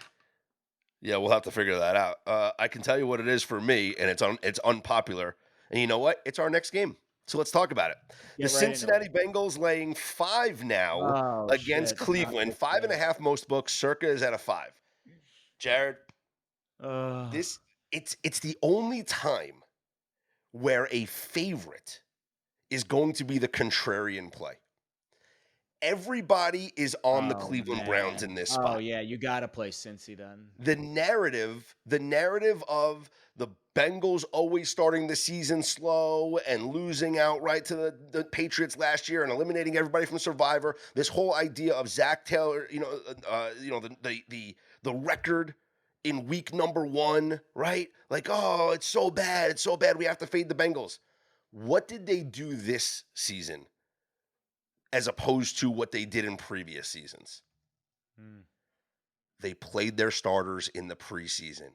Yeah, we'll have to figure that out. I can tell you what it is for me, and it's unpopular. And you know what? It's our next game. So let's talk about it. The Get right into Cincinnati Bengals laying 5 now Oh, against shit. Cleveland. 5.5 most books. Circa is at a 5. Jared, Uh, it's the only time where a favorite is going to be the contrarian play. Everybody is on the Cleveland Browns in this spot. Oh, yeah. You got to play Cincy then. The narrative of the Bengals always starting the season slow and losing outright to the Patriots last year and eliminating everybody from Survivor. This whole idea of Zach Taylor, the record in week number 1, right? Like, oh, it's so bad. We have to fade the Bengals. What did they do this season as opposed to what they did in previous seasons? They played their starters in the preseason.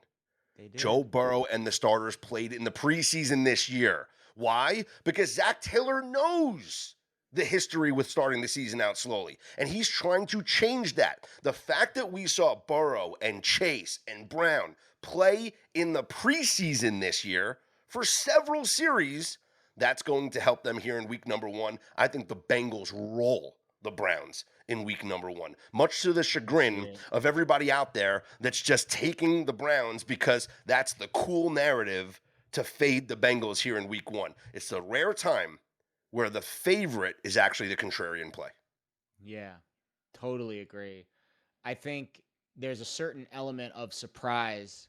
They did. Joe Burrow and the starters played in the preseason this year. Why? Because Zach Taylor knows the history with starting the season out slowly, and he's trying to change that. The fact that we saw Burrow and Chase and Brown play in the preseason this year for several series, that's going to help them here in week number 1. I think the Bengals roll the Browns in week number 1, much to the chagrin of everybody out there that's just taking the Browns because that's the cool narrative to fade the Bengals here in week 1. It's a rare time where the favorite is actually the contrarian play. Yeah, totally agree. I think there's a certain element of surprise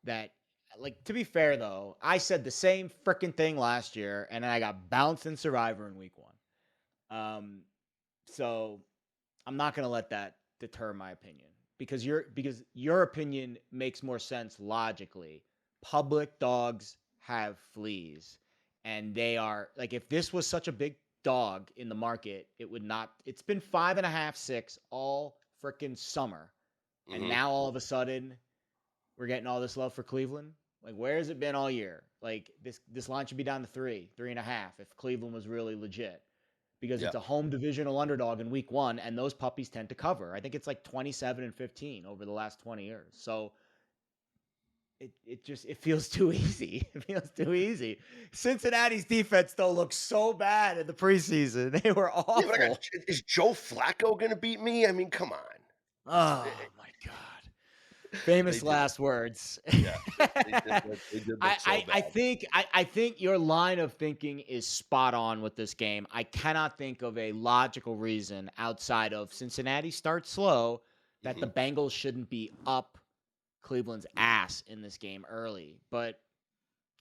that, like, to be fair, though, I said the same freaking thing last year, and I got bounced in Survivor in week 1. So I'm not going to let that deter my opinion because your opinion makes more sense logically. Public dogs have fleas, and they are like, if this was such a big dog in the market, it would not. It's been 5.5, 6 all freaking summer, and now all of a sudden we're getting all this love for Cleveland. Like, where has it been all year? Like, this line should be down to 3.5 if Cleveland was really legit. Because it's a home divisional underdog in week 1, and those puppies tend to cover. I think it's like 27-15 over the last 20 years. So it feels too easy. It feels too easy. Cincinnati's defense, though, looks so bad in the preseason. They were awful. Yeah, but is Joe Flacco going to beat me? I mean, come on. Oh, my God. Famous last words. Yeah, they did look so bad. I think your line of thinking is spot on with this game. I cannot think of a logical reason outside of Cincinnati starts slow that the Bengals shouldn't be up Cleveland's ass in this game early. But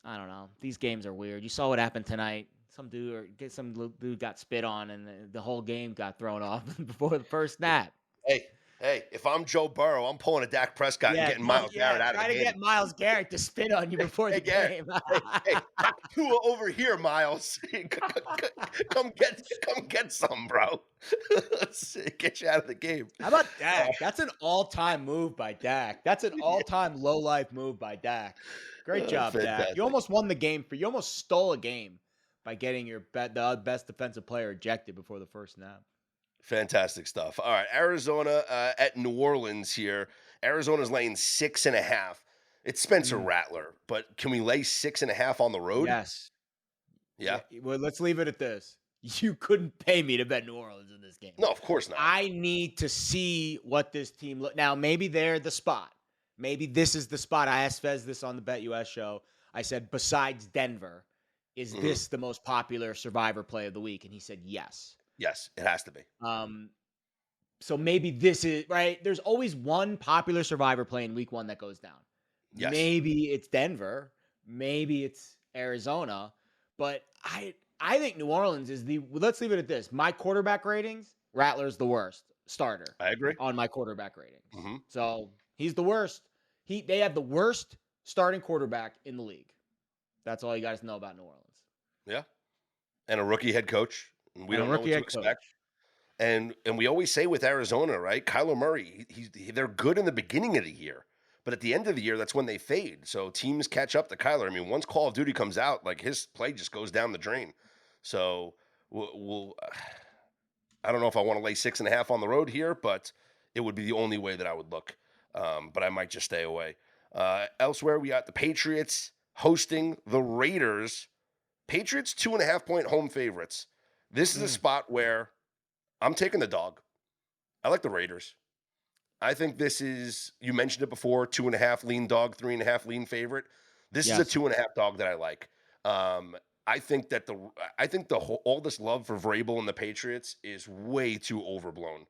I don't know. These games are weird. You saw what happened tonight. Some dude got spit on, and the whole game got thrown off before the first snap. Hey, if I'm Joe Burrow, I'm pulling a Dak Prescott and getting Myles Garrett out of the game. Try to get Myles Garrett to spit on you before the game. hey, Tua over here, Myles. come get some, bro. Let's get you out of the game. How about Dak? That's an all-time move by Dak. That's an all-time low-life move by Dak. Great job, fantastic. Dak. You almost won the game. You almost stole a game by getting the best defensive player ejected before the first snap. Fantastic stuff. All right, Arizona at New Orleans here. Arizona's laying 6.5. It's Spencer Mm, Rattler, but can we lay 6.5 on the road? yes. Yeah. Yeah. Well, let's leave it at this. You couldn't pay me to bet New Orleans in this game. No, of course not. I need to see what this team look. Now, maybe they're the spot. Maybe this is the spot. I asked Fez this on the BetUS show. I said, besides Denver, is Mhm. this the most popular Survivor play of the week? And he said yes. Yes, it has to be. So maybe this is right. There's always one popular Survivor play in week 1 that goes down. Yes. Maybe it's Denver. Maybe it's Arizona. But I think New Orleans is let's leave it at this. My quarterback ratings, Rattler's the worst starter I agree. on my quarterback ratings. Mhm. So he's the worst. They have the worst starting quarterback in the league. That's all you guys know about New Orleans. Yeah. And a rookie head coach. And we And a don't know what rookie to head expect. coach. And we always say with Arizona, right? Kyler Murray, they're good in the beginning of the year, but at the end of the year, that's when they fade. So teams catch up to Kyler. I mean, once Call of Duty comes out, like his play just goes down the drain. So we'll I don't know if I want to lay 6.5 on the road here, but it would be the only way that I would look. But I might just stay away. Elsewhere, we got the Patriots hosting the Raiders. Patriots 2.5-point home favorites. This is a spot where I'm taking the dog. I like the Raiders. I think this is, you mentioned it before, 2.5 lean dog, 3.5 lean favorite. This is a Yes. 2.5 dog that I like. I think that all this love for Vrabel and the Patriots is way too overblown.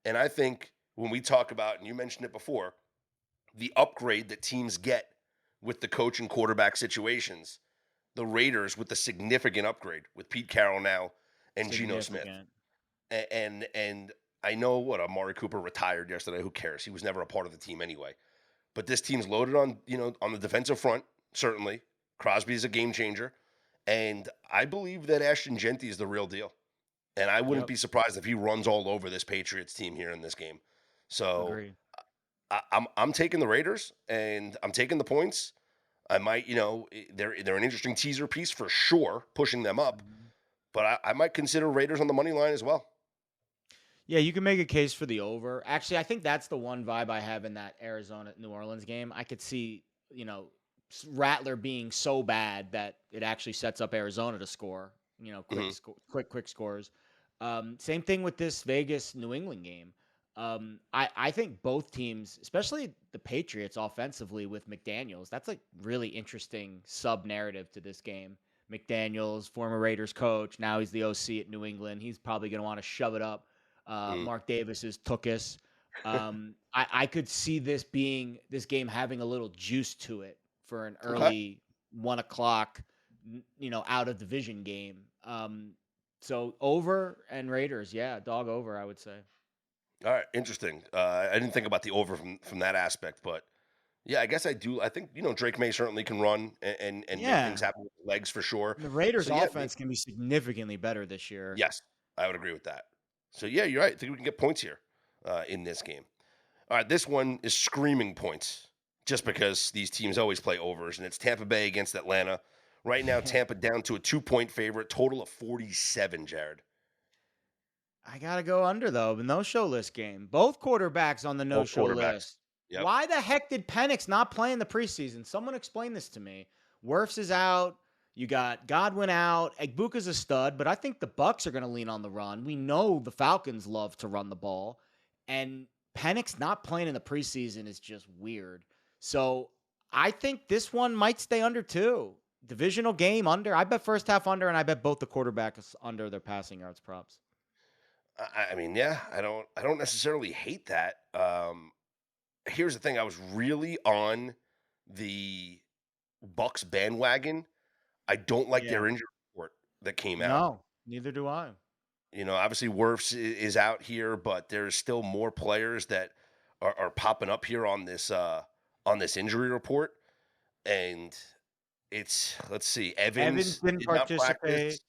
And I think when we talk about, and you mentioned it before, the upgrade that teams get with the coach and quarterback situations, the Raiders with the significant upgrade with Pete Carroll now and Geno Smith. Significant. And I know what Amari Cooper retired yesterday. Who cares? He was never a part of the team anyway. But this team's loaded on, on the defensive front, certainly. Crosby is a game changer. And I believe that Ashton Genty is the real deal. And I wouldn't Yep. be surprised if he runs all over this Patriots team here in this game. So Agree. I'm taking the Raiders and I'm taking the points. I might, they're an interesting teaser piece for sure, pushing them up. But I might consider Raiders on the money line as well. Yeah, you can make a case for the over. Actually, I think that's the one vibe I have in that Arizona-New Orleans game. I could see, Rattler being so bad that it actually sets up Arizona to score, quick scores. Same thing with this Vegas-New England game. I think both teams, especially the Patriots offensively with McDaniels, that's a really interesting sub-narrative to this game. McDaniels, former Raiders coach, now he's the OC at New England. He's probably going to want to shove it up Mark Davis's Tookus. I could see this game having a little juice to it for an early 1 o'clock, out of division game. So over and Raiders, dog over, I would say. All right, interesting. I didn't think about the over from that aspect, but yeah, I guess I do. I think Drake May certainly can run and make things happen with legs for sure. The Raiders' So, yeah, offense can be significantly better this year. Yes, I would agree with that. So yeah, you're right. I think we can get points here in this game. All right, this one is screaming points just because these teams always play overs, and it's Tampa Bay against Atlanta. Right now, Tampa down to a 2-point favorite, total of 47, Jared. I got to go under, though. The no-show list game. Both quarterbacks on the no-show list. Yep. Why the heck did Penix not play in the preseason? Someone explain this to me. Wirfs is out. You got Godwin out. Egbuka's a stud, but I think the Bucs are going to lean on the run. We know the Falcons love to run the ball, and Penix not playing in the preseason is just weird. So I think this one might stay under too. Divisional game under. I bet first half under, and I bet both the quarterbacks under their passing yards props. I mean, yeah, I don't necessarily hate that. Here's the thing: I was really on the Bucs bandwagon. I don't like their injury report that came out. No, neither do I. Obviously Wirfs is out here, but there's still more players that are popping up here on this injury report. And it's, let's see, Evans didn't did not participate. practice.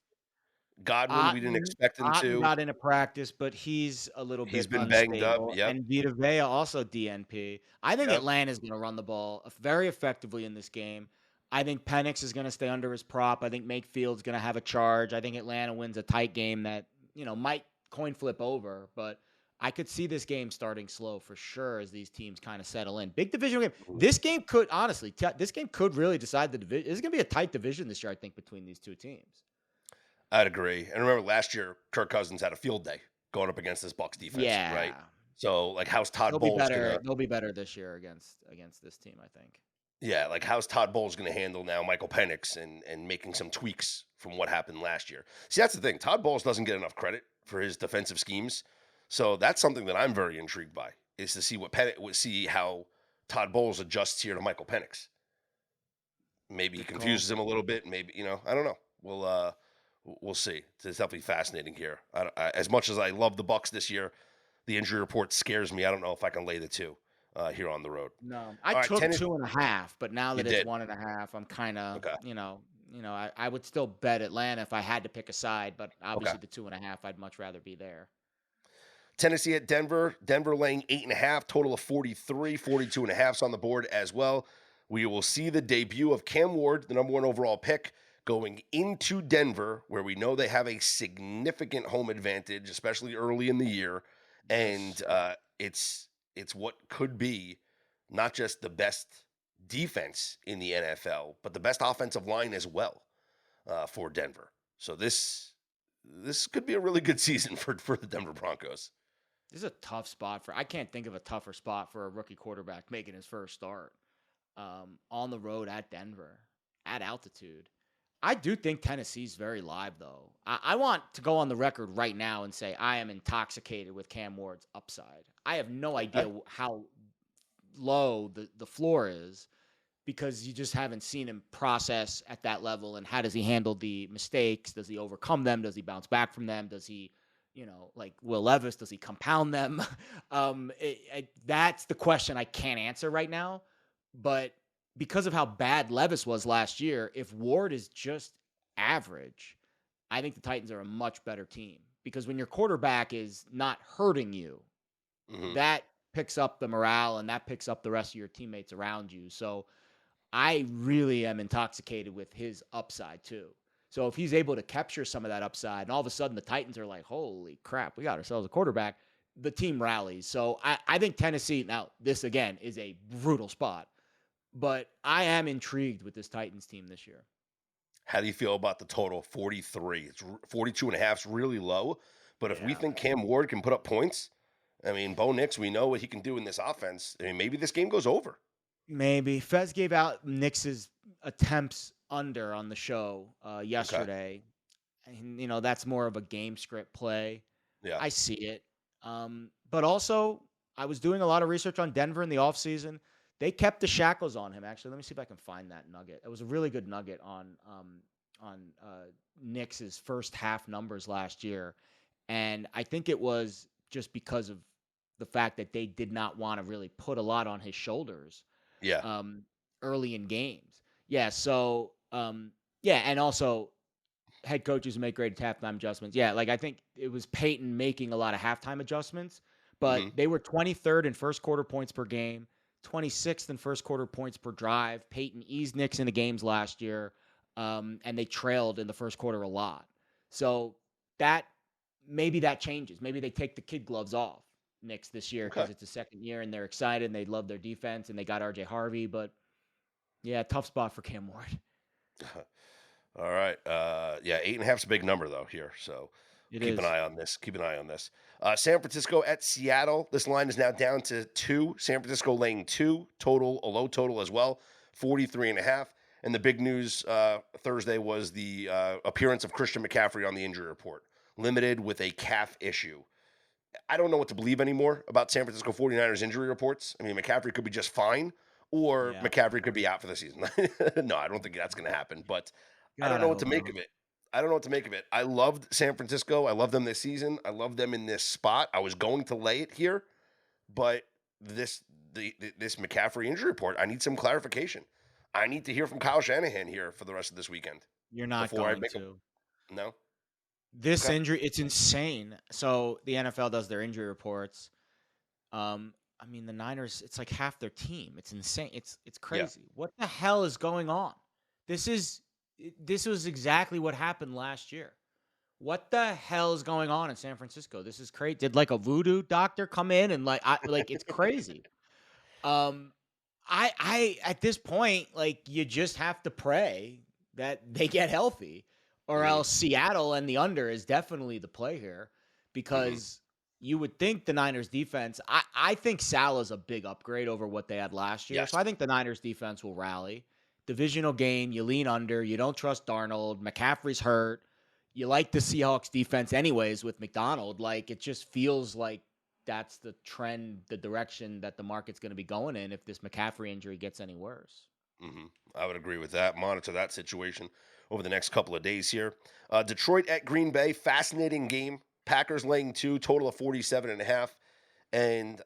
Godwin, we didn't expect him Otten to. got into practice, but he's a little bit He's been banged up, unstable. yep. And Vita Vea also DNP. I think Yep. Atlanta's going to run the ball very effectively in this game. I think Penix is going to stay under his prop. I think Makefield's going to have a charge. I think Atlanta wins a tight game that, might coin flip over, but I could see this game starting slow for sure as these teams kind of settle in. Big division game. This game could honestly, this game could really decide the division. It's going to be a tight division this year, I think, between these two teams. I'd agree. And remember last year, Kirk Cousins had a field day going up against this Bucs defense, Yeah. right? So, like, how's Todd They'll be Bowles better. gonna? They'll be better this year against this team, I think. Yeah, like how's Todd Bowles going to handle now Michael Penix and making some tweaks from what happened last year? See, that's the thing. Todd Bowles doesn't get enough credit for his defensive schemes, so that's something that I'm very intrigued by is to see how Todd Bowles adjusts here to Michael Penix. Maybe he confuses him a little bit. Maybe I don't know. We'll see. It's definitely fascinating here. As much as I love the Bucs this year, the injury report scares me. I don't know if I can lay the two here on the road. No, I took 2.5, but now that You it's did. 1.5, I'm kind of, Okay. I would still bet Atlanta if I had to pick a side, but obviously the 2.5, I'd much rather be there. Tennessee at Denver. Denver laying 8.5, total of 43, 42.5 on the board as well. We will see the debut of Cam Ward, the number 1 overall pick, going into Denver, where we know they have a significant home advantage, especially early in the year. And it's what could be not just the best defense in the NFL, but the best offensive line as well for Denver. So this could be a really good season for the Denver Broncos. This is a tough spot I can't think of a tougher spot for a rookie quarterback making his first start on the road at Denver, at altitude. I do think Tennessee's very live, though. I want to go on the record right now and say I am intoxicated with Cam Ward's upside. I have no idea how low the floor is because you just haven't seen him process at that level. And how does he handle the mistakes? Does he overcome them? Does he bounce back from them? Does he, like Will Levis, does he compound them? That's the question I can't answer right now. But because of how bad Levis was last year, if Ward is just average, I think the Titans are a much better team. Because when your quarterback is not hurting you, that picks up the morale and that picks up the rest of your teammates around you. So I really am intoxicated with his upside too. So if he's able to capture some of that upside and all of a sudden the Titans are like, holy crap, we got ourselves a quarterback, the team rallies. So I think Tennessee, now this again is a brutal spot, but I am intrigued with this Titans team this year. How do you feel about the total 43? It's 42.5 is really low, but if we think Cam Ward can put up points, I mean, Bo Nix, we know what he can do in this offense. I mean, maybe this game goes over. Maybe. Fez gave out Nix's attempts under on the show yesterday. Okay. And, that's more of a game script play. Yeah. I see it. But also, I was doing a lot of research on Denver in the offseason. They kept the shackles on him, actually. Let me see if I can find that nugget. It was a really good nugget on Nix's first half numbers last year. And I think it was just because of the fact that they did not want to really put a lot on his shoulders. Yeah. Early in games. Yeah. So, and also head coaches make great halftime adjustments. Yeah. Like I think it was Peyton making a lot of halftime adjustments, but they were 23rd in first quarter points per game, 26th in first quarter points per drive. Peyton eased Nix into games last year, and they trailed in the first quarter a lot. So maybe that changes. Maybe they take the kid gloves off Nix this year because it's a second year and they're excited and they love their defense and they got RJ Harvey. But yeah, tough spot for Cam Ward. All right. 8.5 is a big number though here. So keep an eye on this. San Francisco at Seattle. This line is now down to 2. San Francisco laying 2 total, a low total as well, 43.5. And the big news Thursday was the appearance of Christian McCaffrey on the injury report, limited with a calf issue. I don't know what to believe anymore about San Francisco 49ers injury reports. I mean, McCaffrey could be just fine, or McCaffrey could be out for the season. No, I don't think that's going to happen, but I don't know what to make of it. I loved San Francisco. I love them this season. I love them in this spot. I was going to lay it here, but this McCaffrey injury report, I need some clarification. I need to hear from Kyle Shanahan here for the rest of this weekend. You're not going to. No? This injury, it's insane. So the NFL does their injury reports. I mean, the Niners, it's like half their team. It's insane. It's crazy. Yeah. What the hell is going on? This was exactly what happened last year what the hell is going on in San Francisco? This is crazy. Did like a voodoo doctor come in and like it's crazy. Um, I at this point, like you just have to pray that they get healthy, or Mhm, else Seattle and the under is definitely the play here mhm. because you would think the Niners defense. I think Salah's a big upgrade over what they had last year, Yes. so I think the Niners defense will rally. Divisional game, you lean under. You don't trust Darnold. McCaffrey's hurt. You like the Seahawks defense anyways with McDonald. Like it just feels like that's the trend, the direction that the market's going to be going in if this McCaffrey injury gets any worse. I would agree with that. Monitor that situation over the next couple of days here. Detroit at Green Bay, fascinating game. Packers laying 2, total of 47.5. And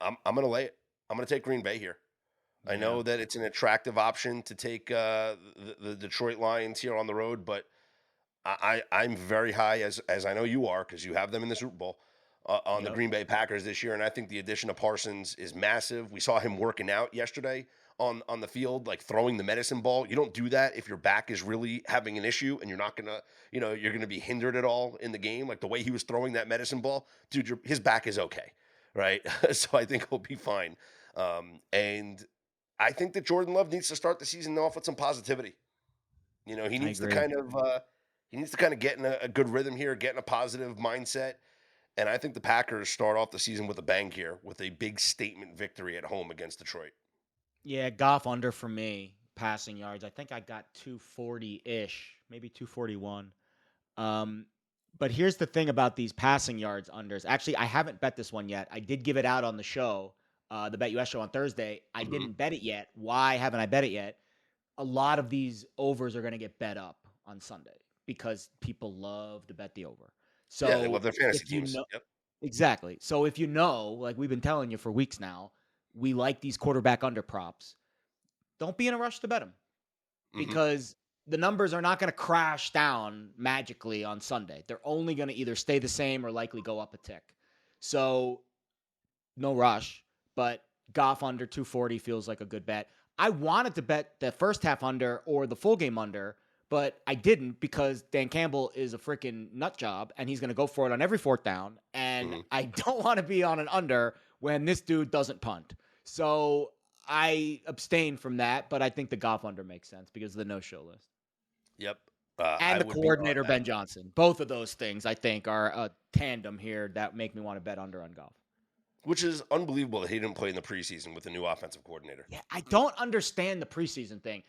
I'm going to lay it. I'm going to take Green Bay here. I Yeah. know that it's an attractive option to take the Detroit Lions here on the road, but I'm very high, as I know you are, because you have them in the Super Bowl, on the Yep. Green Bay Packers this year. And I think the addition of Parsons is massive. We saw him working out yesterday on the field, like throwing the medicine ball. You don't do that if your back is really having an issue and you're not gonna, you're gonna be hindered at all in the game. Like the way he was throwing that medicine ball, dude, his back is okay, right? So I think he'll be fine. And I think that Jordan Love needs to start the season off with some positivity. He I needs to agree. kind of get in a good rhythm here, get in a positive mindset. And I think the Packers start off the season with a bang here with a big statement victory at home against Detroit. Yeah, Goff under for me, passing yards. I think I got 240-ish, maybe 241. Um, but here's the thing about these passing yards unders. Actually, I haven't bet this one yet. I did give it out on the show, the BetUS show on Thursday. I Mhm. didn't bet it yet. Why haven't I bet it yet? A lot of these overs are going to get bet up on Sunday because people love to bet the over. Yeah, they love So their fantasy if you teams. know Yep. exactly, so if you know, like we've been telling you for weeks now, we like these quarterback under props. Don't be in a rush to bet them Hmm. because the numbers are not going to crash down magically on Sunday. They're only going to either stay the same or likely go up a tick. So no rush, but Goff under 240 feels like a good bet. I wanted to bet the first half under or the full game under, but I didn't because Dan Campbell is a freaking nut job and he's going to go for it on every fourth down. And Hmm. I don't want to be on an under when this dude doesn't punt. So I abstain from that, but I think the Goff under makes sense because of the no show list. Yep. And I the would be on coordinator, that. Ben Johnson. Both of those things, I think, are a tandem here that make me want to bet under on Goff. Which is unbelievable that he didn't play in the preseason with the new offensive coordinator. Yeah, I don't understand the preseason thing.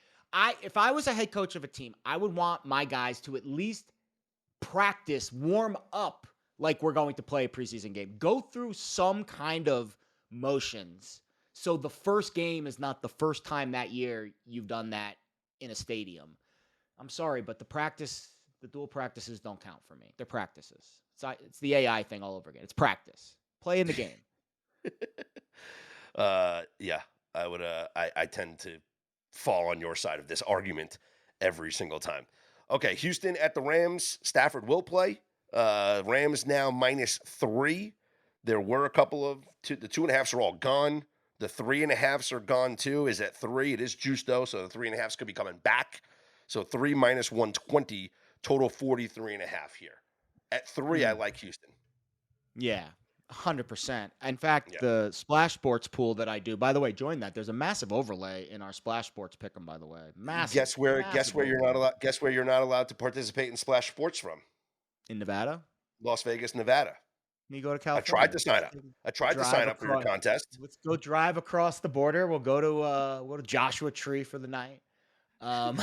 If I was a head coach of a team, I would want my guys to at least practice, warm up like we're going to play a preseason game. Go through some kind of motions. So the first game is not the first time that year you've done that in a stadium. I'm sorry, but the dual practices don't count for me. They're practices. It's the AI thing all over again. It's practice. Play in the game. Yeah, I would. I tend to fall on your side of this argument every single time. Okay, Houston at the Rams. Stafford will play. Rams now -3. There were a couple of the 2.5s are all gone. The 3.5s are gone too. Is at 3. It is juiced though, so the 3.5s could be coming back. So 3 -120, total 43.5 here. At 3, I Mm. like Houston. Yeah, 100%. In fact, Yeah. the Splash Sports pool that I do, by the way, join that. There's a massive overlay in our Splash Sports pick'em, by the way. Massive, Guess massive where you're not overlay. allowed guess where you're not allowed to participate in Splash Sports from? In Nevada? Las Vegas, Nevada. You go to I tried California. to sign up. I tried to Drive sign up for your across. contest. Let's go drive across the border. We'll go to Joshua Tree for the night. And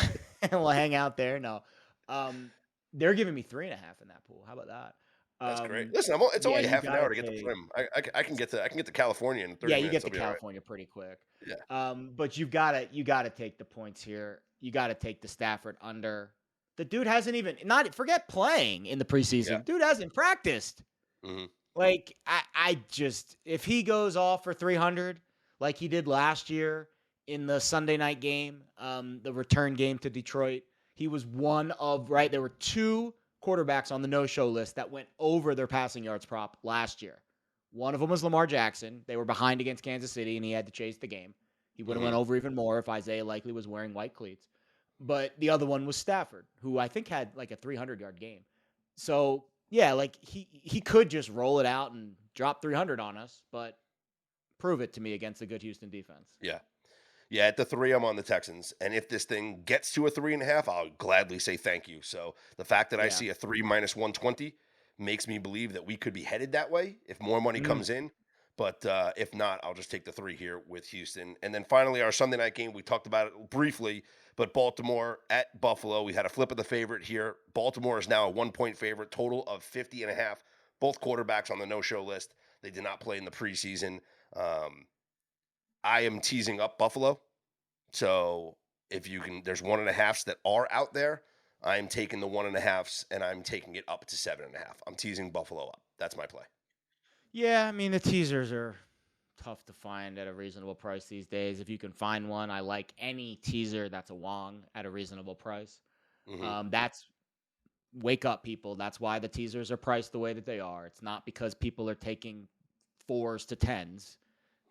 we'll hang out there. No. Um, they're giving me 3.5 in that pool. How about that? That's great. Um, Listen, it's yeah, only you half an hour gotta to get the take. Prim. I can get to California in 30 Yeah, you minutes. get to I'll be all right. California pretty quick. Yeah. But you gotta take the points here. You gotta take the Stafford under. The dude hasn't even not forget playing in the Yeah. preseason. Dude hasn't practiced. Hmm. Like I just if he goes off for 300 like he did last year in the Sunday night game, the return game to Detroit, he was one of right. There were two quarterbacks on the no-show list that went over their passing yards prop last year. One of them was Lamar Jackson. They were behind against Kansas City, and he had to chase the game. He would have Hmm. went over even more if Isaiah Likely was wearing white cleats. But the other one was Stafford, who I think had like a 300-yard game. So yeah, like he could just roll it out and drop 300 on us, but prove it to me against a good Houston defense. Yeah. Yeah, at the 3, I'm on the Texans. And if this thing gets to a 3.5, I'll gladly say thank you. So the fact that I Yeah. see a 3 minus 120 makes me believe that we could be headed that way if more money comes in. But if not, I'll just take the 3 here with Houston. And then finally, our Sunday night game, we talked about it briefly, but Baltimore at Buffalo. We had a flip of the favorite here. Baltimore is now a 1-point favorite, total of 50.5. Both quarterbacks on the no-show list. They did not play in the preseason. I am teasing up Buffalo. So if you can, there's 1.5s that are out there. I'm taking the 1.5s and I'm taking it up to 7.5. I'm teasing Buffalo up. That's my play. Yeah, I mean the teasers are tough to find at a reasonable price these days. If you can find one, I like any teaser that's a Wong at a reasonable price. That's wake up, people. That's why the teasers are priced the way that they are. It's not because people are taking 4s to 10s.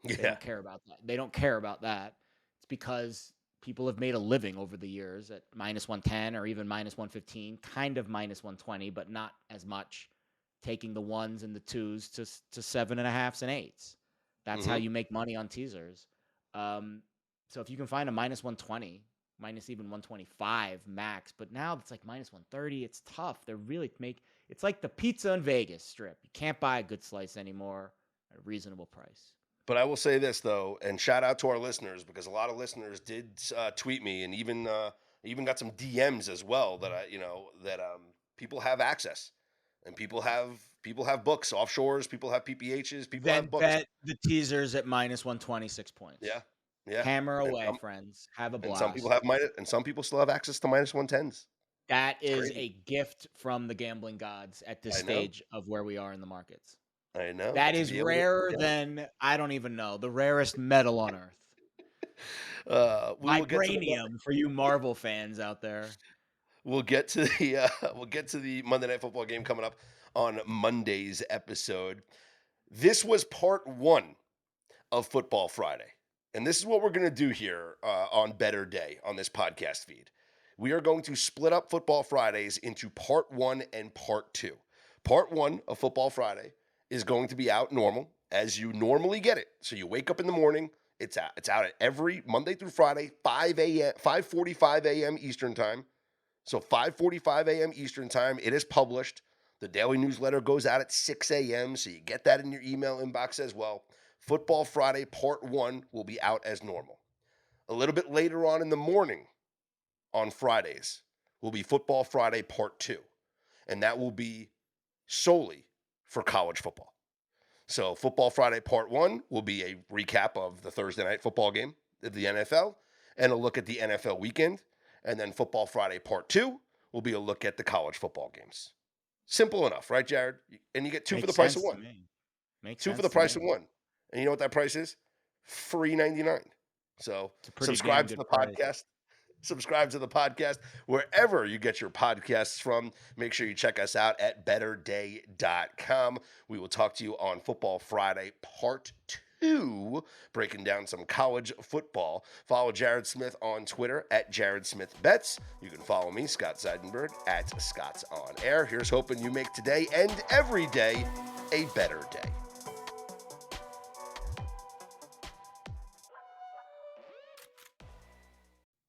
They don't care about that. They don't care about that. It's because people have made a living over the years at minus 110 or even minus 115, kind of minus 120, but not as much, taking the 1s and the 2s to 7.5s and 8s. That's how you make money on teasers. So if you can find a minus 120, minus even 125 max, but now it's like minus 130, it's tough. They're really it's like the pizza in Vegas Strip. You can't buy a good slice anymore at a reasonable price. But I will say this, though, and shout out to our listeners, because a lot of listeners did tweet me and even got some DMs as well that people have access and people have books, offshores, people have PPHs, people have books. Bet the teasers at minus 126 points. Yeah. Hammer away, friends. Have a blast. And some people have and some people still have access to minus 110s. That is a gift from the gambling gods at this stage of where we are in the markets. I know. That is rarer than, I don't even know, the rarest metal on earth. Vibranium for you Marvel fans out there. We'll get to the Monday Night Football game coming up on Monday's episode. This was part 1 of Football Friday. And this is what we're going to do here on Better Day on this podcast feed. We are going to split up Football Fridays into part 1 and part 2. Part 1 of Football Friday is going to be out normal as you normally get it. So you wake up in the morning, it's out. It's out at every Monday through Friday, 5:45 a.m. Eastern time. So 5:45 a.m. Eastern time, it is published. The daily newsletter goes out at 6 a.m., so you get that in your email inbox as well. Football Friday Part 1 will be out as normal. A little bit later on in the morning on Fridays will be Football Friday Part 2, and that will be solely for college football. So Football Friday Part 1 will be a recap of the Thursday night football game of the NFL and a look at the NFL weekend. And then Football Friday Part 2 will be a look at the college football games. Simple enough, right, Jared? And you get 2 for the price of 1. 2 for the price of 1. And you know what that price is? $3.99. So subscribe to the podcast. Subscribe to the podcast wherever you get your podcasts from. Make sure you check us out at betterday.com. We will talk to you on Football Friday Part 2, breaking down some college football. Follow Jared Smith on Twitter at Jared Smith Bets. You can follow me, Scott Seidenberg, at Scott's On Air. Here's hoping you make today and every day a better day.